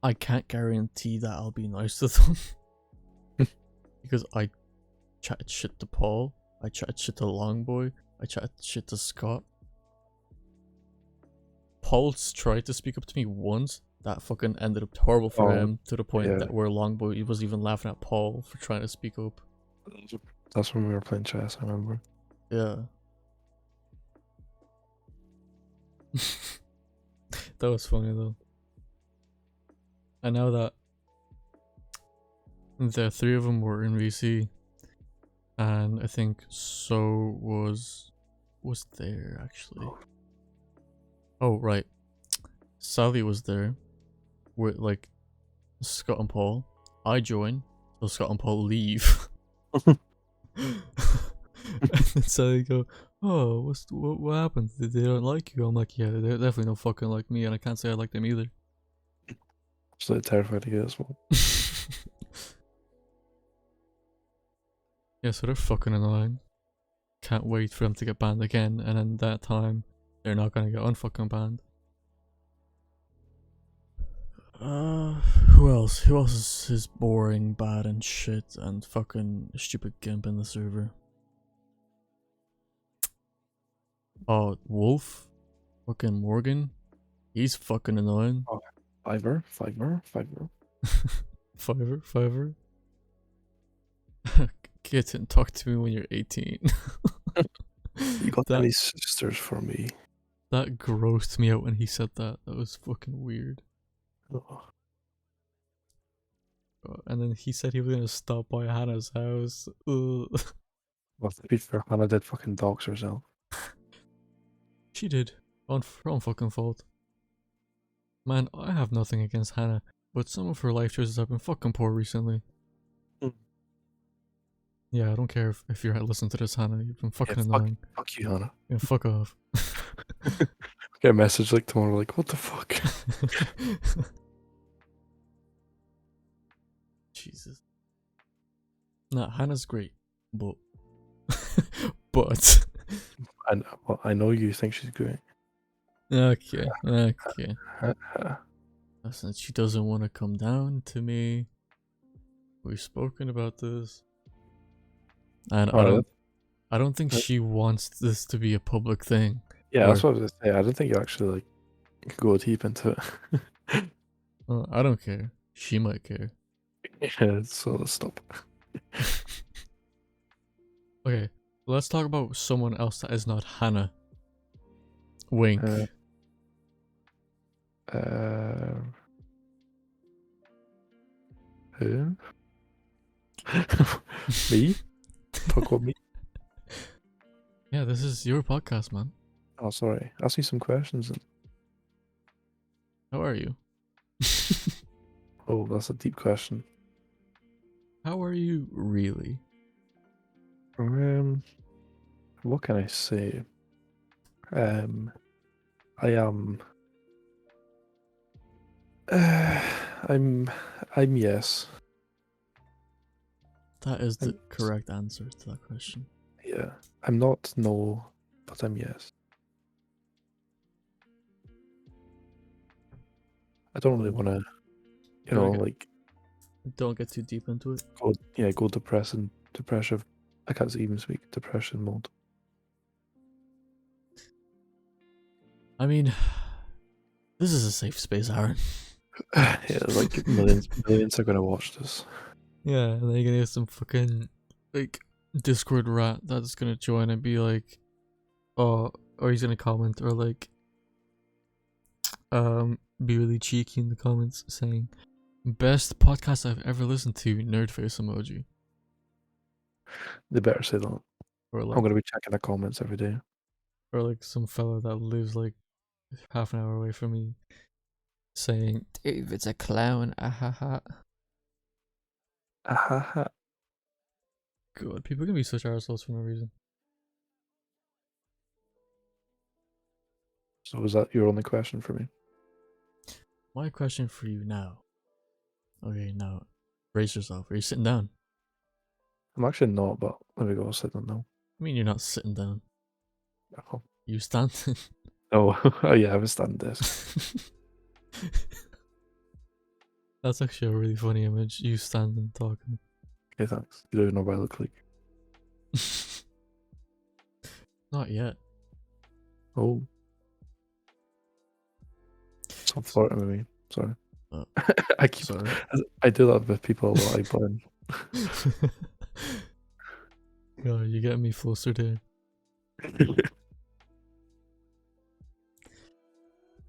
Speaker 1: I can't guarantee that I'll be nice to them. Because I chatted shit to Paul, I chatted shit to Longboy, I chatted shit to Scott. Paul's tried to speak up to me once. That fucking ended up horrible for him, to the point that where Longboy, he was even laughing at Paul for trying to speak up.
Speaker 2: That's when we were playing chess, I remember.
Speaker 1: Yeah. That was funny though. I know that the three of them were in VC, and I think so was there actually. Oh right, Sally was there with like Scott and Paul. I joined, so Scott and Paul leave. And then Sally go, oh, what happened? They don't like you? I'm like, yeah, they're definitely not fucking like me, and I can't say I like them either.
Speaker 2: So terrified to get as well.
Speaker 1: Yeah, so they're fucking annoying. Can't wait for them to get banned again, and then that time they're not gonna get unfucking banned. Who else? Who else is boring, bad, and shit, and fucking stupid gimp in the server? Oh, Wolf, fucking Morgan, he's fucking annoying.
Speaker 2: Oh, Fiverr.
Speaker 1: Fiverr. Get and talk to me when you're 18.
Speaker 2: You got any sisters for me?
Speaker 1: That grossed me out when he said that. That was fucking weird.
Speaker 2: Oh.
Speaker 1: And then he said he was gonna stop by Hannah's house. Ugh.
Speaker 2: Well, to be fair, Hannah did fucking dox herself.
Speaker 1: She did. Her own fucking fault. Man, I have nothing against Hannah, but some of her life choices have been fucking poor recently. Yeah, I don't care if you're listening to this, Hannah. You've been fucking annoying.
Speaker 2: Fuck you, Hannah.
Speaker 1: Yeah, fuck off.
Speaker 2: Get a message like tomorrow, like, what the fuck?
Speaker 1: Jesus. Nah, Hannah's great, but but
Speaker 2: I know you think she's great.
Speaker 1: okay. Listen, she doesn't want to come down to me. We've spoken about this, and I don't think she wants this to be a public thing.
Speaker 2: Yeah, that's what I was gonna say. I don't think you actually like go deep into it.
Speaker 1: I don't care. She might care.
Speaker 2: Yeah, so let's stop.
Speaker 1: Okay, let's talk about someone else that is not Hannah. Wink.
Speaker 2: Who? Me? Talk about me?
Speaker 1: Yeah, this is your podcast, man.
Speaker 2: Oh, sorry. Ask me some questions.
Speaker 1: How are you?
Speaker 2: Oh, that's a deep question.
Speaker 1: How are you really?
Speaker 2: What can I say? I am. I'm yes.
Speaker 1: That is the correct answer to that question.
Speaker 2: Yeah, I'm not no, but I'm yes. I don't really want to, like.
Speaker 1: Don't get too deep into it.
Speaker 2: Go depressive. I can't even speak. Depression mode.
Speaker 1: I mean, this is a safe space, Arran.
Speaker 2: Yeah, like millions are gonna watch this.
Speaker 1: Yeah, and then you're gonna get some fucking like Discord rat that's gonna join and be like, oh, or he's gonna comment or like, be really cheeky in the comments saying, best podcast I've ever listened to, nerd face emoji.
Speaker 2: They better say that.
Speaker 1: Or
Speaker 2: I'm
Speaker 1: like,
Speaker 2: gonna be checking the comments every day.
Speaker 1: some fella that lives like half an hour away from me saying, David's a clown, ahaha.
Speaker 2: Ahaha.
Speaker 1: God, people can be such arseholes for no reason.
Speaker 2: So was that your only question for me?
Speaker 1: My question for you now. Okay, now, brace yourself. Are you sitting down?
Speaker 2: I'm actually not, but let me go sit down now.
Speaker 1: I mean, you're not sitting down.
Speaker 2: Oh,
Speaker 1: You standing.
Speaker 2: oh, oh yeah, I have a stand desk.
Speaker 1: That's actually a really funny image. You standing talking.
Speaker 2: Okay, thanks. You don't even know what I look like.
Speaker 1: Not yet.
Speaker 2: Oh, stop flirting with me. Sorry.
Speaker 1: Uh,
Speaker 2: I keep.
Speaker 1: sorry.
Speaker 2: I do that with people a lot. I blend.
Speaker 1: God, you're getting me flustered here.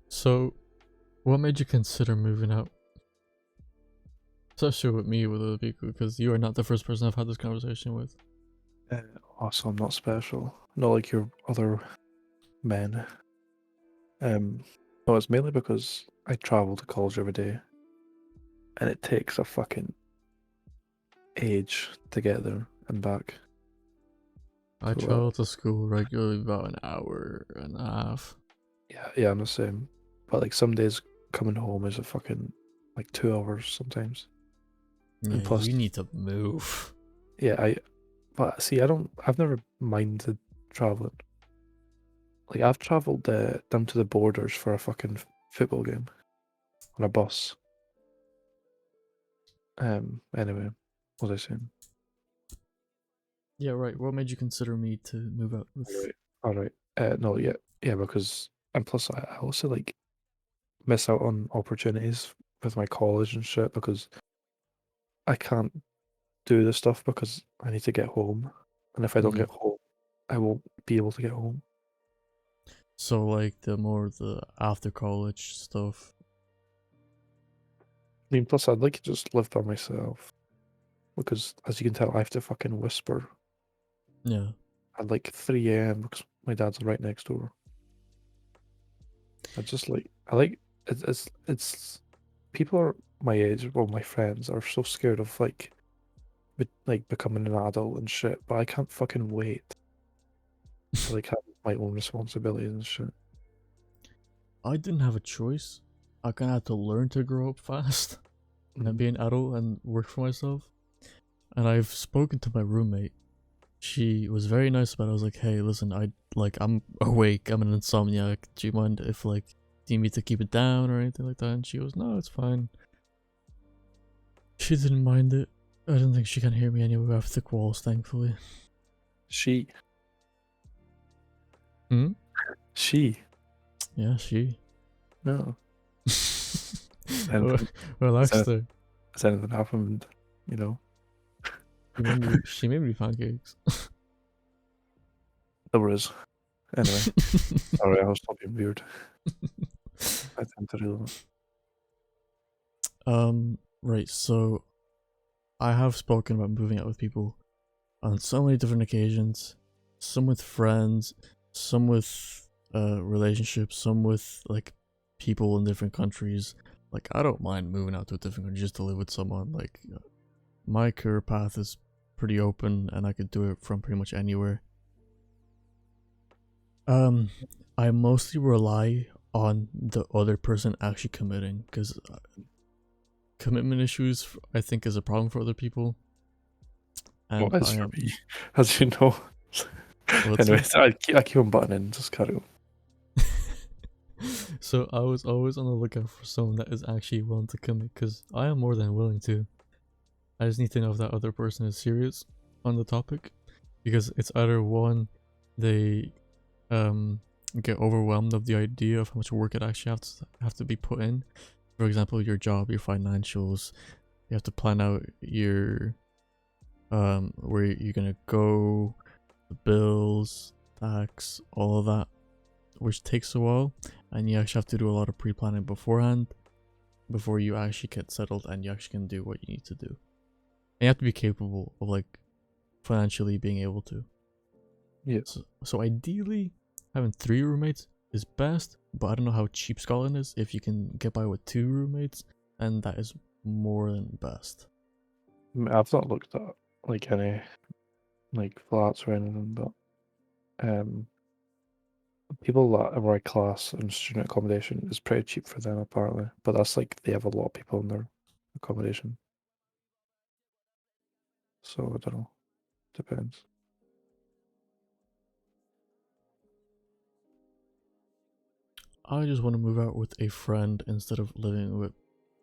Speaker 1: So, what made you consider moving out? Especially with me, with other people, because you are not the first person I've had this conversation with.
Speaker 2: Also, I'm not special. Not like your other men. No, it's mainly because I travel to college every day, and it takes a fucking age to get there and back.
Speaker 1: I
Speaker 2: So,
Speaker 1: travel to school regularly about an hour and a half.
Speaker 2: yeah, I'm the same. But like some days coming home is a fucking like 2 hours sometimes.
Speaker 1: Yeah,
Speaker 2: And plus,
Speaker 1: you need to move.
Speaker 2: yeah, but see, I've never minded traveling. Like I've traveled down to the borders for a fucking football game on a bus. Anyway, what was I saying?
Speaker 1: Yeah, right. What made you consider me to move out with?
Speaker 2: All right. No, yeah, because and plus I also like miss out on opportunities with my college and shit because I can't do this stuff because I need to get home, and if I don't
Speaker 1: Mm.
Speaker 2: get home, I won't be able to get home.
Speaker 1: So, like, the after college stuff.
Speaker 2: I mean, plus I'd like to just live by myself because, as you can tell, I have to fucking whisper
Speaker 1: Yeah.
Speaker 2: at like 3 a.m. because my dad's right next door. I like it's people are my age, well, my friends are so scared of like becoming an adult and shit, but I can't fucking wait to like have my own responsibilities and shit.
Speaker 1: I didn't have a choice. I kind of had to learn to grow up fast and be an adult and work for myself. And I've spoken to my roommate. She was very nice about it. I was like, hey, listen, I'm awake. I'm an insomniac. Do you mind if, like, do you need me to keep it down or anything like that? And she goes, no, it's fine. She didn't mind it. I don't think she can hear me anyway. We have thick walls, thankfully.
Speaker 2: She,
Speaker 1: Hmm?
Speaker 2: she,
Speaker 1: Yeah, she.
Speaker 2: no.
Speaker 1: Well,
Speaker 2: Anything, has,
Speaker 1: relax
Speaker 2: any-
Speaker 1: there.
Speaker 2: has anything happened? You know,
Speaker 1: She made me pancakes.
Speaker 2: there was. Anyway, sorry, I was stop being weird. I tend to do
Speaker 1: Right, so I have spoken about moving out with people on so many different occasions. Some with friends, some with relationships, some with like people in different countries. Like, I don't mind moving out to a different country just to live with someone. Like, my career path is pretty open and I could do it from pretty much anywhere. I mostly rely on the other person actually committing, because commitment issues I think is a problem for other people,
Speaker 2: well,
Speaker 1: and
Speaker 2: it's
Speaker 1: I
Speaker 2: for
Speaker 1: am.
Speaker 2: me, as you know.
Speaker 1: What's
Speaker 2: Anyway,
Speaker 1: it?
Speaker 2: I keep on butting in, just carry on.
Speaker 1: So I was always on the lookout for someone that is actually willing to commit, because I am more than willing to. I just need to know if that other person is serious on the topic, because it's either one, they get overwhelmed of the idea of how much work it actually have to be put in. For example, your job, your financials, you have to plan out your where you're gonna go, the bills, tax, all of that, which takes a while, and you actually have to do a lot of pre-planning beforehand before you actually get settled and you actually can do what you need to do. And you have to be capable of like financially being able to.
Speaker 2: Yeah.
Speaker 1: So ideally, having 3 roommates is best, but I don't know how cheap Scotland is if you can get by with 2 roommates, and that is more than best.
Speaker 2: I've not looked at like any like flats or anything, but people that are working class and student accommodation is pretty cheap for them apparently. But that's like they have a lot of people in their accommodation. So I don't know. Depends.
Speaker 1: I just want to move out with a friend instead of living with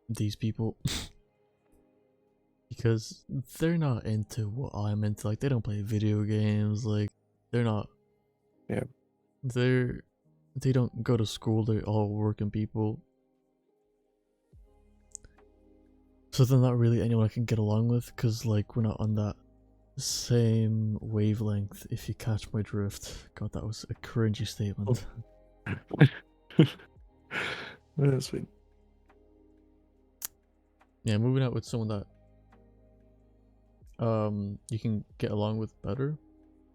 Speaker 1: these people. Because they're not into what I'm into. Like, they don't play video games. Like, they're not.
Speaker 2: Yeah.
Speaker 1: They don't go to school. They're all working people. So they're not really anyone I can get along with. Because, like, we're not on that same wavelength, if you catch my drift. God, that was a cringy statement.
Speaker 2: That's sweet.
Speaker 1: Yeah, moving out with someone that you can get along with better,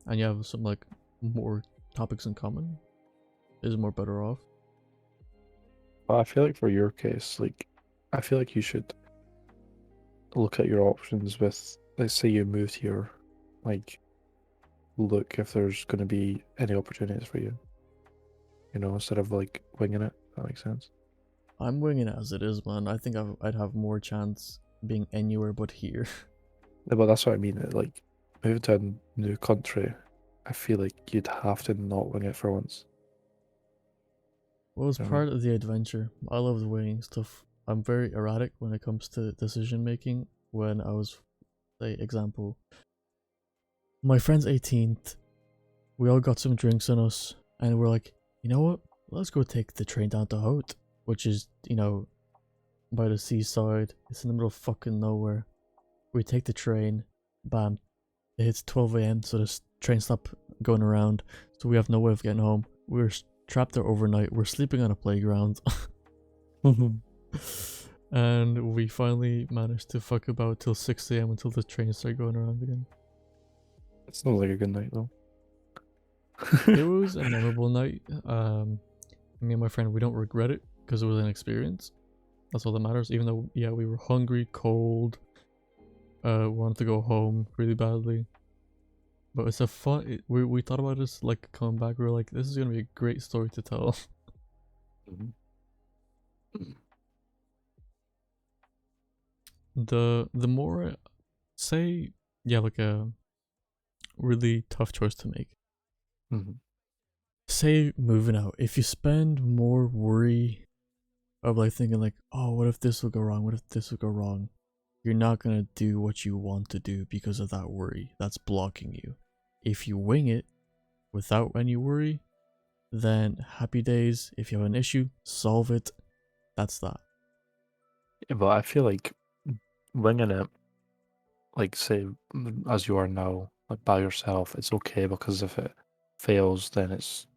Speaker 1: and you have some like more topics in common, is more better off.
Speaker 2: I feel like for your case, like I feel like you should look at your options with, let's say you moved here, like look if there's going to be any opportunities for you, instead of like winging it. If that makes sense.
Speaker 1: I'm winging it as it is, man. I think I'd have more chance being anywhere but here.
Speaker 2: Yeah, but that's what I mean. Like moving to a new country, I feel like you'd have to not wing it for once.
Speaker 1: What was
Speaker 2: You know what I mean?
Speaker 1: part of the adventure? I love the winging stuff. I'm very erratic when it comes to decision making. When I was, say, example, my friend's 18th, we all got some drinks on us, and we're like, you know what? Let's go take the train down to Hout, which is, by the seaside. It's in the middle of fucking nowhere. We take the train, bam, it hits 12 a.m. so the train stopped going around, so we have no way of getting home. We're trapped there overnight. We're sleeping on a playground. And we finally managed to fuck about till 6 a.m. until the train started going around again.
Speaker 2: It sounds like a good night though.
Speaker 1: It was a memorable night. Me and my friend, we don't regret it because it was an experience. That's all that matters. Even though, yeah, we were hungry, cold, wanted to go home really badly. But it's a fun. We thought about this like coming back. We were like, this is gonna be a great story to tell. The more, say, you have like a really tough choice to make. Say moving out. If you spend more worry of like thinking like, oh, what if this will go wrong? What if this will go wrong? You're not gonna do what you want to do because of that worry. That's blocking you. If you wing it without any worry, then happy days. If you have an issue, solve it. That's that.
Speaker 2: Yeah, but I feel like winging it, like say as you are now, like by yourself, it's okay because if it fails, then it's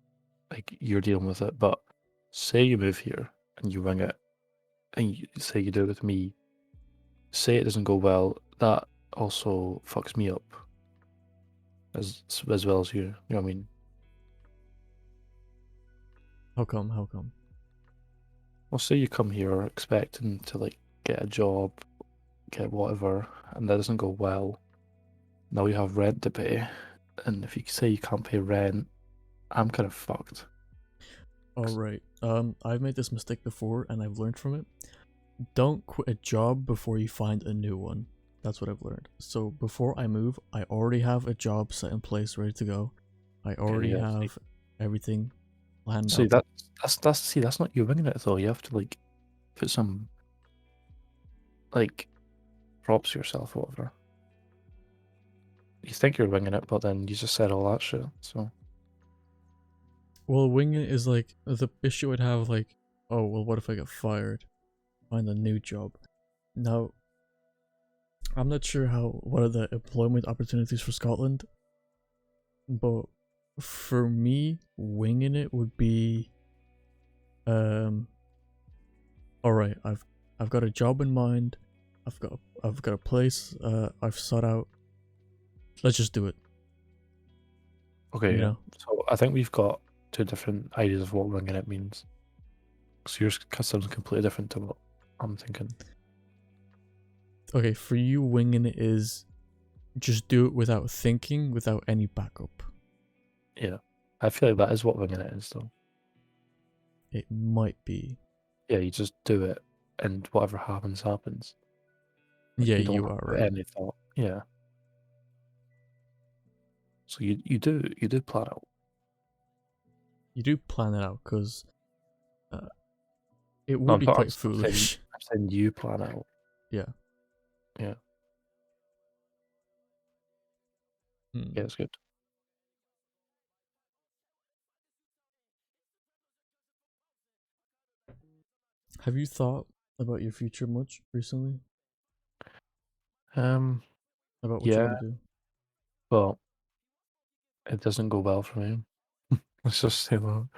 Speaker 2: like you're dealing with it. But say you move here and you wing it, and say you do it with me, say it doesn't go well, that also fucks me up as well as you. You know what I mean?
Speaker 1: How come? How come?
Speaker 2: Well, say you come here expecting to like get a job, get whatever, and that doesn't go well. Now you have rent to pay, and if you say you can't pay rent, I'm kind of fucked.
Speaker 1: Alright. I've made this mistake before and I've learned from it. Don't quit a job before you find a new one. That's what I've learned. So before I move, I already have a job set in place, ready to go. I already have everything planned
Speaker 2: See
Speaker 1: out.
Speaker 2: that's not you winging it though. You have to like put some like props to yourself or whatever. You think you're winging it, but then you just said all that shit. So
Speaker 1: Well, winging it is like the issue I'd have. Like, oh well, what if I get fired? Find a new job. Now, I'm not sure what are the employment opportunities for Scotland, but for me, winging it would be, all right. I've got a job in mind. I've got a place. I've sought out. let's just do it.
Speaker 2: Okay,
Speaker 1: You know?
Speaker 2: so I think we've got two different ideas of what winging it means. So yours sounds completely different to what I'm thinking.
Speaker 1: Okay, for you, winging it is just do it without thinking, without any backup.
Speaker 2: Yeah, I feel like that is what winging it is, though.
Speaker 1: It might be.
Speaker 2: Yeah, you just do it, and whatever happens, happens. Like
Speaker 1: Yeah,
Speaker 2: you don't
Speaker 1: you
Speaker 2: have
Speaker 1: are
Speaker 2: to put
Speaker 1: right.
Speaker 2: any thought. Yeah. So you do plan out.
Speaker 1: You do plan it out because uh, it
Speaker 2: No,
Speaker 1: would be quite foolish.
Speaker 2: I'm saying you plan out.
Speaker 1: Yeah.
Speaker 2: Yeah, yeah,
Speaker 1: Hmm.
Speaker 2: it's good.
Speaker 1: Have you thought about your future much recently?
Speaker 2: Um,
Speaker 1: About what you
Speaker 2: yeah,
Speaker 1: want to do?
Speaker 2: but it doesn't go well for me. Let's just say that.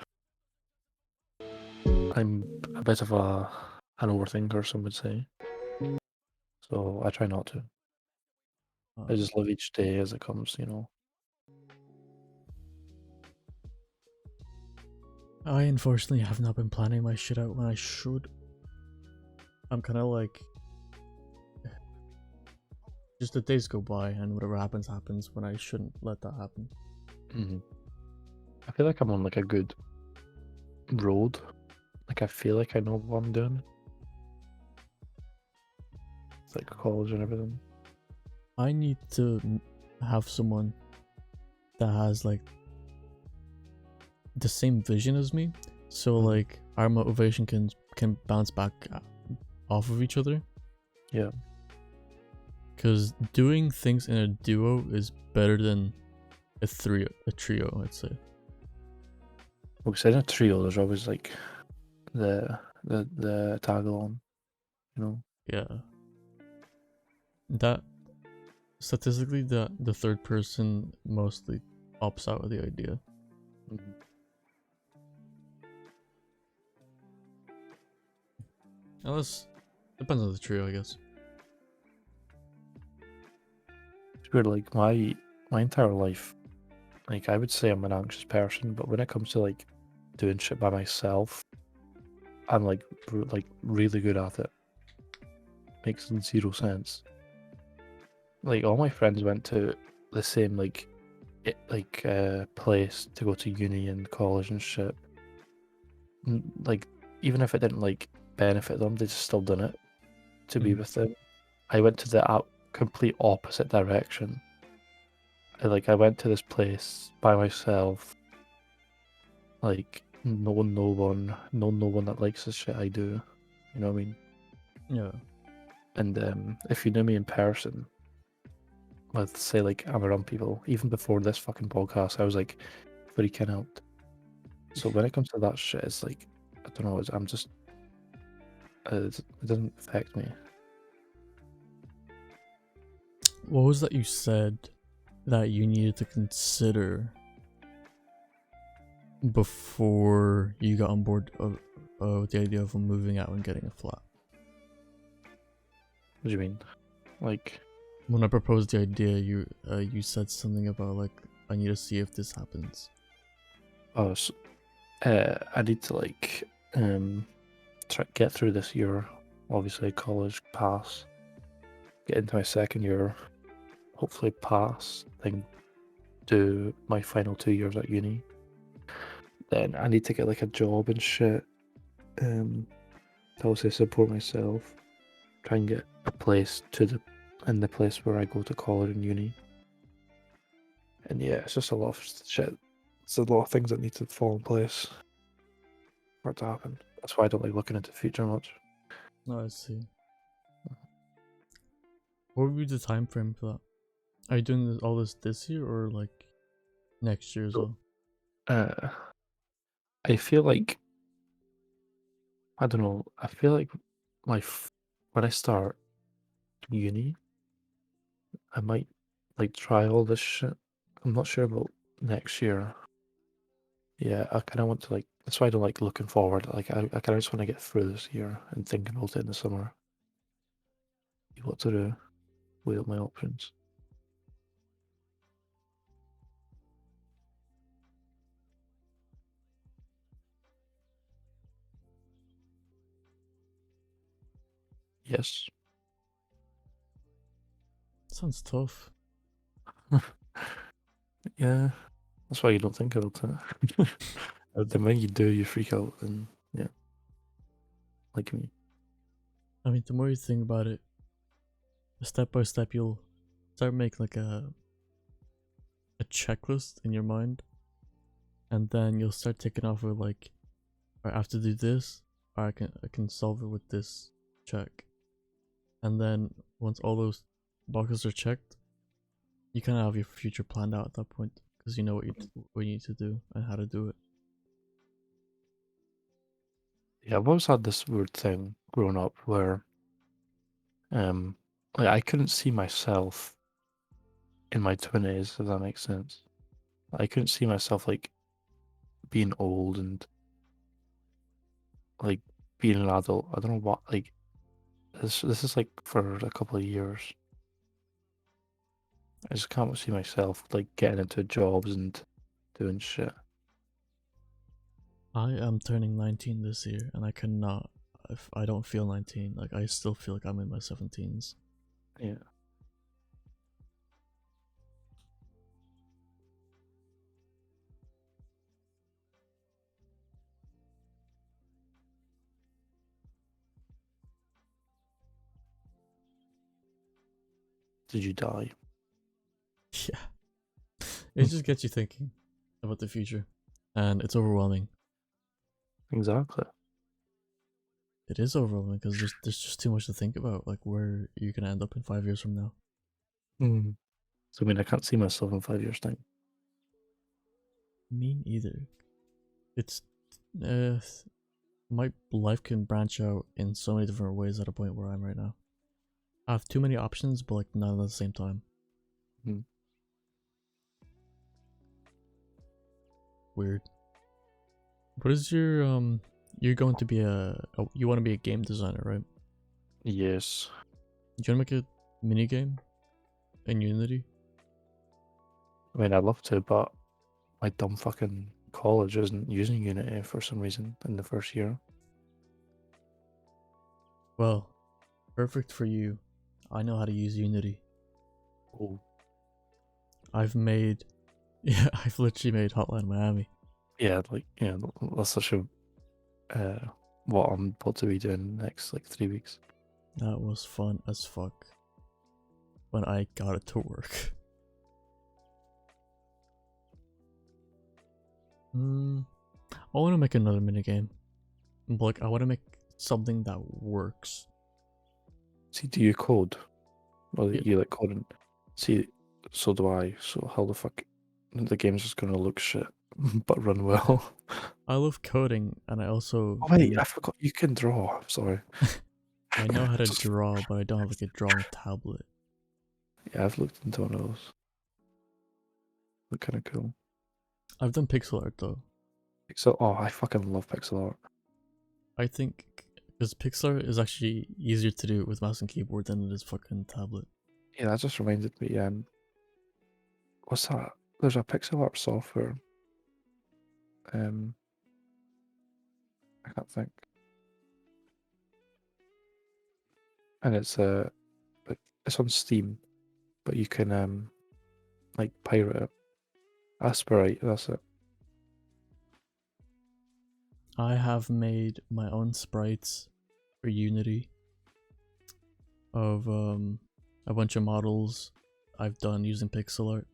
Speaker 2: I'm a bit of an overthinker, some would say. So I try not to. I
Speaker 1: Uh,
Speaker 2: just live each day as it comes,
Speaker 1: I unfortunately have not been planning my shit out when I should. I'm kind of like, just the days go by and whatever happens, happens when I shouldn't let that happen.
Speaker 2: Hmm. I feel like I'm on like a good road. Like I feel like I know what I'm doing. It's like college and everything.
Speaker 1: I need to have someone that has like the same vision as me, so
Speaker 2: Mhm.
Speaker 1: like our motivation can bounce back off of each other.
Speaker 2: Yeah.
Speaker 1: Because doing things in a duo is better than a trio, I'd say.
Speaker 2: Well, 'cause in a trio, there's always like the tag along, you know.
Speaker 1: Yeah. That statistically, the third person mostly opts out of the idea.
Speaker 2: Mhm.
Speaker 1: Unless depends on the trio, I guess.
Speaker 2: It's weird. Like my entire life, like I would say I'm an anxious person, but when it comes to like doing shit by myself, I'm like like really good at it. Makes zero sense. Like all my friends went to the same place to go to uni and college and shit. Like even if it didn't like benefit them, they just still done it to be
Speaker 1: Mm.
Speaker 2: with them. I went to the complete opposite direction. I went to this place by myself, like no one that likes the shit I do. You know what I mean?
Speaker 1: Yeah.
Speaker 2: And if you knew me in person, let's say like I'm around people, even before this fucking podcast, I was like freaking out. So when it comes to that shit, it's like I don't know. I'm just it doesn't affect me.
Speaker 1: What was that you said that you needed to consider before you got on board with the idea of moving out and getting a flat?
Speaker 2: What do you mean? Like,
Speaker 1: When I proposed the idea, you said something about like I need to see if this happens.
Speaker 2: oh, so, I need to like get through this year. Obviously, college pass, get into my second year, hopefully pass, then do my final 2 years at uni. Then I need to get like a job and shit. To also support myself. Try and get a place in the place where I go to college and uni. And yeah, it's just a lot of shit. It's a lot of things that need to fall in place for it to happen. That's why I don't like looking into the future much.
Speaker 1: Oh, I see. What would be the time frame for that? Are you doing all this year or like next year as
Speaker 2: So,
Speaker 1: well?
Speaker 2: uh, I feel like I don't know. I feel like when I start uni, I might like try all this shit. I'm not sure about next year. Yeah, I kind of want to like. That's why I don't like looking forward. Like I kind of just want to get through this year and think about it in the summer. What to do? Weigh up my options. Yes.
Speaker 1: Sounds tough.
Speaker 2: Yeah. That's why you don't think about it. Then when you do, you freak out, and yeah, like me.
Speaker 1: I mean, the more you think about it, step by step, you'll start making like a checklist in your mind, and then you'll start ticking off with like, I have to do this, or I can solve it with this check, and then once all those boxes are checked, you kind of have your future planned out at that point because you know what you need to do and how to do it.
Speaker 2: Yeah, I've always had this weird thing growing up where um like I couldn't see myself in my 20s, if that makes sense. I couldn't see myself like being old and like being an adult. I don't know what like this is like for a couple of years. I just can't see myself like getting into jobs and doing shit.
Speaker 1: I am turning 19 this year, and I cannot. If I don't feel 19, like I still feel like I'm in my 17s.
Speaker 2: Yeah. Did you die?
Speaker 1: Yeah, it just gets you thinking about the future, and it's overwhelming.
Speaker 2: Exactly.
Speaker 1: It is overwhelming because there's just too much to think about, like where you're gonna end up in 5 years from now.
Speaker 2: Mm. So I mean I can't see myself in 5 years' time.
Speaker 1: Me neither. It's uh, my life can branch out in so many different ways at a point where I'm right now. I have too many options, but like none at the same time.
Speaker 2: Mm.
Speaker 1: Weird. What is your You're going to be you want to be a game designer, right?
Speaker 2: Yes.
Speaker 1: Do you want to make a mini game in Unity?
Speaker 2: I mean I'd love to, but my dumb fucking college isn't using Unity for some reason in the first year.
Speaker 1: Well, perfect for you. I know how to use Unity.
Speaker 2: Oh.
Speaker 1: I've made, yeah, I've literally made Hotline Miami.
Speaker 2: Yeah, like yeah, that's such a what I'm about to be doing next like 3 weeks.
Speaker 1: That was fun as fuck when I got it to work. I want to make another minigame. But like, I want to make something that works.
Speaker 2: See, do you code? Or
Speaker 1: Yeah,
Speaker 2: you like coding? See, so do I. So how the fuck the game's just gonna look shit but run well.
Speaker 1: I love coding, and I also
Speaker 2: Oh wait, I forgot you can draw. Sorry.
Speaker 1: I know how to
Speaker 2: Just
Speaker 1: draw, but I don't have like a drawing tablet.
Speaker 2: yeah, I've looked into one of those. Look kind of cool.
Speaker 1: I've done pixel art though.
Speaker 2: So oh, I fucking love pixel art.
Speaker 1: I think because pixel art is actually easier to do with mouse and keyboard than it is fucking tablet.
Speaker 2: Yeah, that just reminded me. What's that? There's a pixel art software. Um, I can't think. And like it's on Steam, but you can like pirate it. Aspirate, that's it.
Speaker 1: I have made my own sprites for Unity of a bunch of models I've done using pixel art,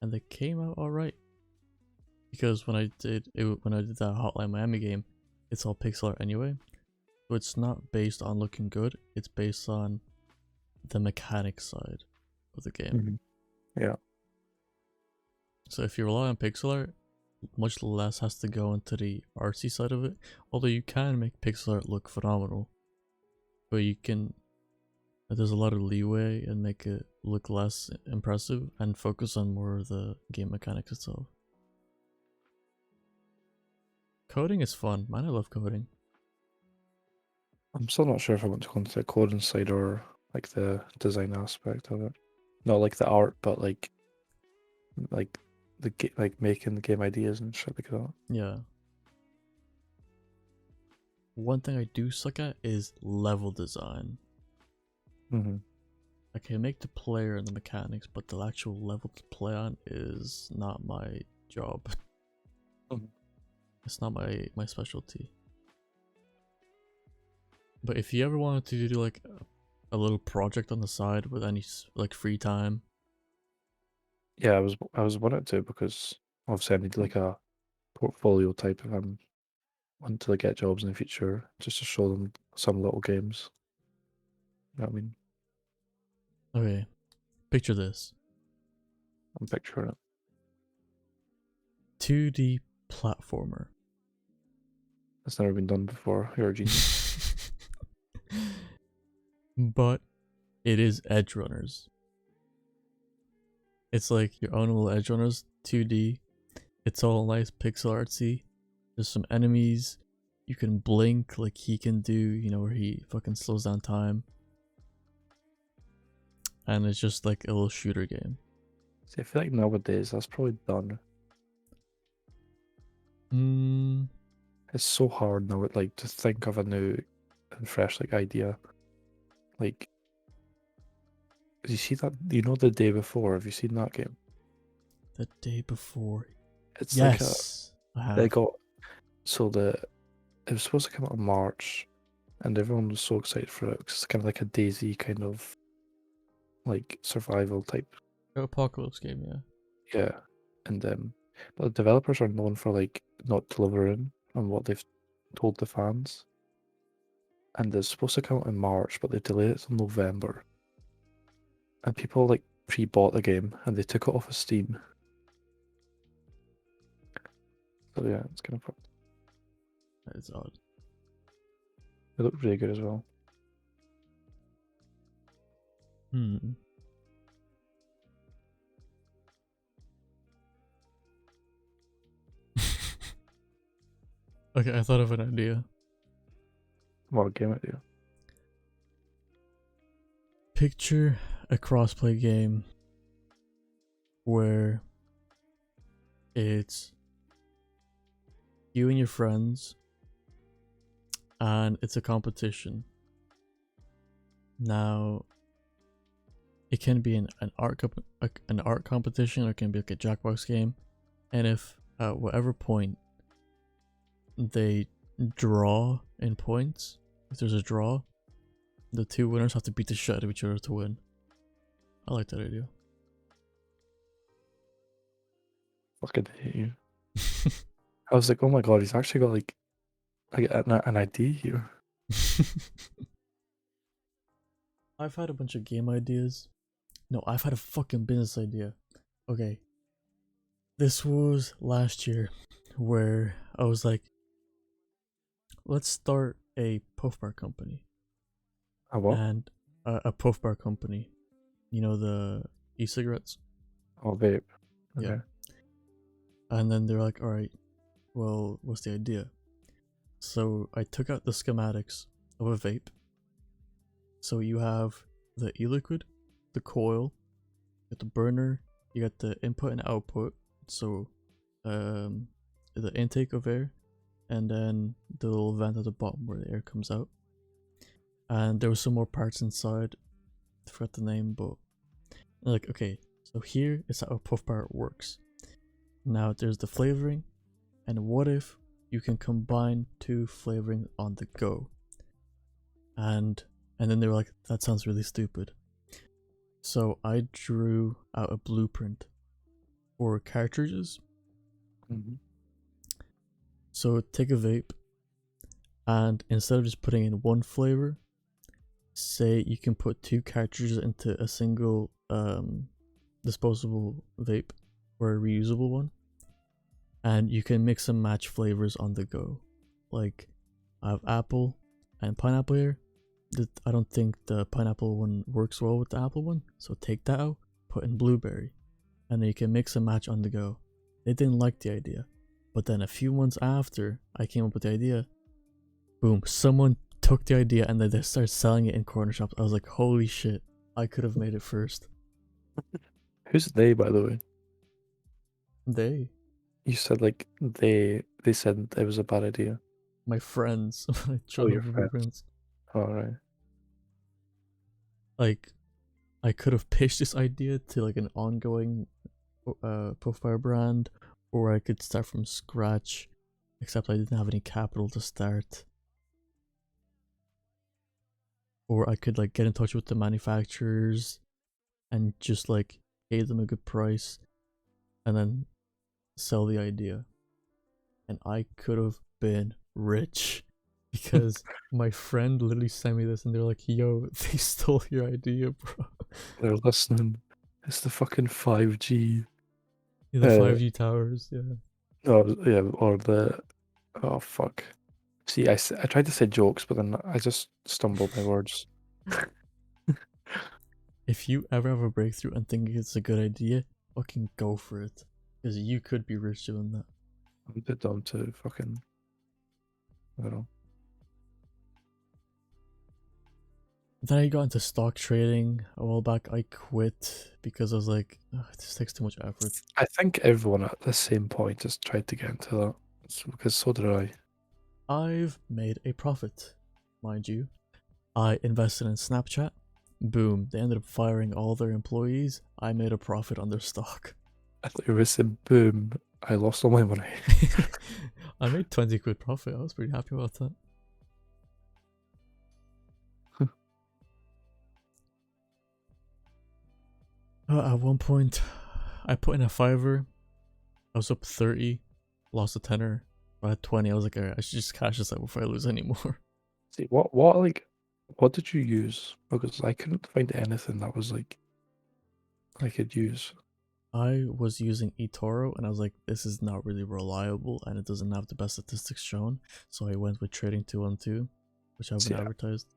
Speaker 1: and they came out alright. Because when I did that Hotline Miami game, it's all pixel art anyway, so it's not based on looking good. It's based on the mechanics side of the game.
Speaker 2: Yeah.
Speaker 1: So if you rely on pixel art, much less has to go into the artsy side of it. Although you can make pixel art look phenomenal, but you can. There's a lot of leeway and make it look less impressive and focus on more of the game mechanics itself. Coding is fun, man. I love coding.
Speaker 2: I'm still not sure if I want to go into the coding side or like the design aspect of it. Not like the art, but like like making the game ideas and shit like that.
Speaker 1: Yeah. one thing I do suck at is level design.
Speaker 2: Mm-hmm.
Speaker 1: I can make the player and the mechanics, but the actual level to play on is not my job.
Speaker 2: Mhm.
Speaker 1: It's not my specialty. But if you ever wanted to do like a little project on the side with any like free time,
Speaker 2: Yeah, I was wanting to because obviously I need like a portfolio type if I'm wanting to like get jobs in the future, just to show them some little games. You know what I mean?
Speaker 1: okay, picture this:
Speaker 2: I'm picturing it.
Speaker 1: 2D platformer.
Speaker 2: It's never been done before. You're a genius.
Speaker 1: But it is edge runners. It's like your own little edge runners, 2D. It's all nice pixel artsy. There's some enemies. You can blink like he can do, you know, where he fucking slows down time. And it's just like a little shooter game.
Speaker 2: See, I feel like nowadays that's probably done.
Speaker 1: Hmm.
Speaker 2: It's so hard now, like to think of a new and fresh like idea. Like, you see that? You know, the day before. Have you seen that game?
Speaker 1: The day before.
Speaker 2: It's like a
Speaker 1: Yes, I
Speaker 2: they
Speaker 1: have.
Speaker 2: got so the it was supposed to come out in March, and everyone was so excited for it because it's kind of like a Daisy kind of like survival type.
Speaker 1: Apocalypse game, yeah.
Speaker 2: Yeah, and but the developers are known for like not delivering on what they've told the fans, and it's supposed to come out in March, but they delayed it till November, and people like pre-bought the game and they took it off of Steam. So yeah, it's kind of fucked.
Speaker 1: That is odd.
Speaker 2: It looked really good as well.
Speaker 1: Hmm. Okay, I thought of an idea.
Speaker 2: What game idea?
Speaker 1: Picture a crossplay game where it's you and your friends and it's a competition. Now, it can be an art competition, or it can be like a Jackbox game. And if at whatever point they draw in points, if there's a draw, the two winners have to beat the shit out of each other to win. I like that idea.
Speaker 2: Fucking hate you. I was like, oh my god, he's actually got like an idea here.
Speaker 1: I've had a bunch of game ideas. No, I've had a fucking business idea. Okay. This was last year where I was like, let's start a puff bar company.
Speaker 2: A what?
Speaker 1: And a puff bar company. You know, the e-cigarettes?
Speaker 2: Oh, vape.
Speaker 1: Yeah.
Speaker 2: Okay.
Speaker 1: And then they're like, alright, well, what's the idea? So I took out the schematics of a vape. So you have the e-liquid, the coil, you got the burner, you got the input and output. So the intake of air, and then the little vent at the bottom where the air comes out. And there was some more parts inside. I forgot the name, but like, okay, so here is how a puff bar works. Now there's the flavoring, and what if you can combine two flavoring on the go? And then they were like, that sounds really stupid. So I drew out a blueprint for cartridges.
Speaker 2: Mm-hmm.
Speaker 1: So take a vape, and instead of just putting in one flavor, say you can put two cartridges into a single disposable vape, or a reusable one, and you can mix and match flavors on the go. Like, I have apple and pineapple here. I don't think the pineapple one works well with the apple one, so take that out, put in blueberry, and then you can mix and match on the go. They didn't like the idea, but then a few months after I came up with the idea, boom, someone took the idea and then they started selling it in corner shops. I was like, holy shit, I could have made it first.
Speaker 2: Who's they, by the way?
Speaker 1: They.
Speaker 2: You said like they said it was a bad idea.
Speaker 1: my friends, my
Speaker 2: Oh, your
Speaker 1: childhood
Speaker 2: friend.
Speaker 1: friends.
Speaker 2: Alright.
Speaker 1: Like, I could have pitched this idea to like an ongoing profile brand, or I could start from scratch, except I didn't have any capital to start. Or I could like get in touch with the manufacturers and just like pay them a good price and then sell the idea. And I could have been rich because my friend literally sent me this and they're like, yo, they stole your idea, bro.
Speaker 2: They're listening. It's the fucking 5G.
Speaker 1: Yeah, the 5G towers, yeah.
Speaker 2: Or, yeah, or the. Oh, fuck. See, I tried to say jokes, but then I just stumbled my words.
Speaker 1: If you ever have a breakthrough and think it's a good idea, fucking go for it. Because you could be rich doing that.
Speaker 2: I'm a bit dumb to fucking. I don't know.
Speaker 1: Then I got into stock trading a while back. I quit because I was like, this takes too much effort.
Speaker 2: I think everyone at the same point has tried to get into that. Because so did I.
Speaker 1: I've made a profit, mind you. I invested in Snapchat. Boom. They ended up firing all their employees. I made a profit on their stock.
Speaker 2: I thought you were saying, boom, I lost all my money.
Speaker 1: I made 20 quid profit. I was pretty happy about that. At one point, I put in a fiver. I was up 30, lost a tenner. I had 20. I was like, alright, I should just cash this out before I lose any more.
Speaker 2: See, what did you use? Because I couldn't find anything that was like, I could use.
Speaker 1: I was using eToro and I was like, this is not really reliable and it doesn't have the best statistics shown. So I went with Trading 212, which I've been advertised.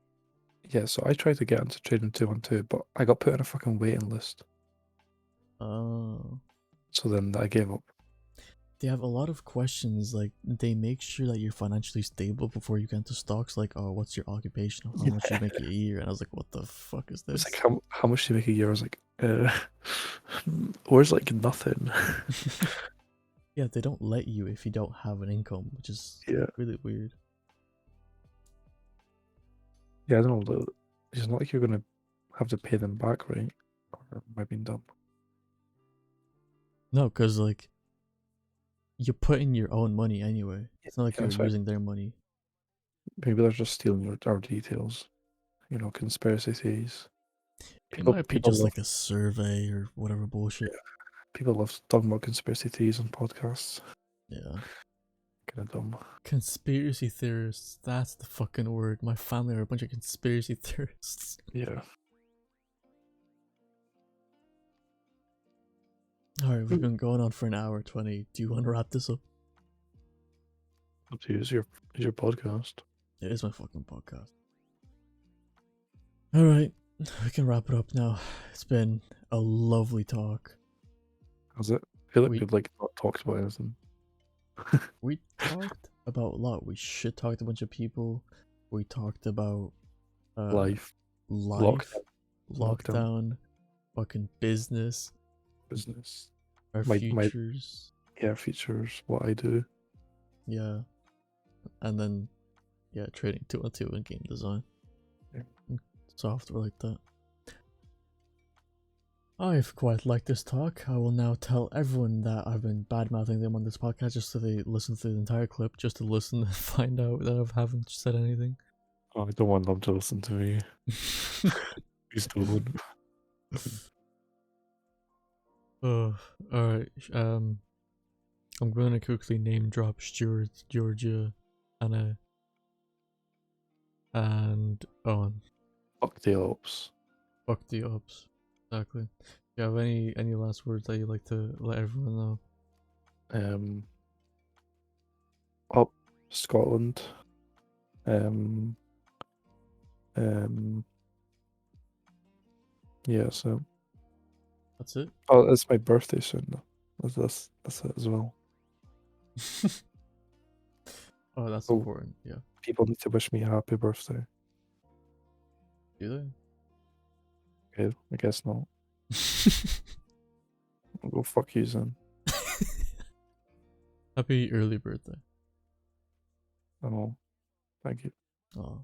Speaker 2: Yeah, so I tried to get into Trading 212, but I got put on a fucking waiting list.
Speaker 1: Oh.
Speaker 2: So then I gave up.
Speaker 1: They have a lot of questions, like they make sure that you're financially stable before you get into stocks, like, oh, what's your occupation, how much you make a year, and I was like, what the fuck is this?
Speaker 2: It's like, how much do you make a year? I was like, where's like nothing?
Speaker 1: Yeah, they don't let you if you don't have an income, which is really weird.
Speaker 2: Yeah, I don't know. It's not like you're gonna have to pay them back, right? Or am I being dumb?
Speaker 1: No, because like you put in your own money anyway. It's not like you're using their money.
Speaker 2: Maybe they're just stealing our details. You know, conspiracy theories.
Speaker 1: It might be just like a survey or whatever bullshit.
Speaker 2: Yeah. People love talking about conspiracy theories on podcasts.
Speaker 1: Yeah.
Speaker 2: Kind of dumb.
Speaker 1: Conspiracy theorists. That's the fucking word. My family are a bunch of conspiracy theorists.
Speaker 2: Yeah.
Speaker 1: Alright, we've been going on for an hour 20. Do you want to wrap this up?
Speaker 2: Up to you. It's your podcast.
Speaker 1: It is my fucking podcast. Alright, we can wrap it up now. It's been a lovely talk.
Speaker 2: Has it? I feel like we've like not talked about anything.
Speaker 1: We talked about a lot. We shit talked a bunch of people. We talked about
Speaker 2: life,
Speaker 1: lockdown, fucking business, our futures.
Speaker 2: Futures. What I do.
Speaker 1: Yeah, and then trading 212 and game design.
Speaker 2: Yeah.
Speaker 1: Software like that. I've quite liked this talk. I will now tell everyone that I've been bad-mouthing them on this podcast just so they listen to the entire clip, just to listen and find out that I haven't said anything.
Speaker 2: Oh, I don't want them to listen to me. Please don't.
Speaker 1: Oh, alright. I'm gonna quickly name drop Stuart, Georgia, Anna, and Owen.
Speaker 2: Fuck the ops.
Speaker 1: Fuck the ops. Exactly. Do you have any last words that you'd like to let everyone know?
Speaker 2: Up Scotland. Yeah, so
Speaker 1: That's it?
Speaker 2: Oh, it's my birthday soon though. That's it as well.
Speaker 1: Oh, that's important, yeah.
Speaker 2: People need to wish me a happy birthday.
Speaker 1: Do they?
Speaker 2: Okay, I guess not. I'll go fuck you then.
Speaker 1: Happy early birthday.
Speaker 2: Oh, thank you.
Speaker 1: Oh.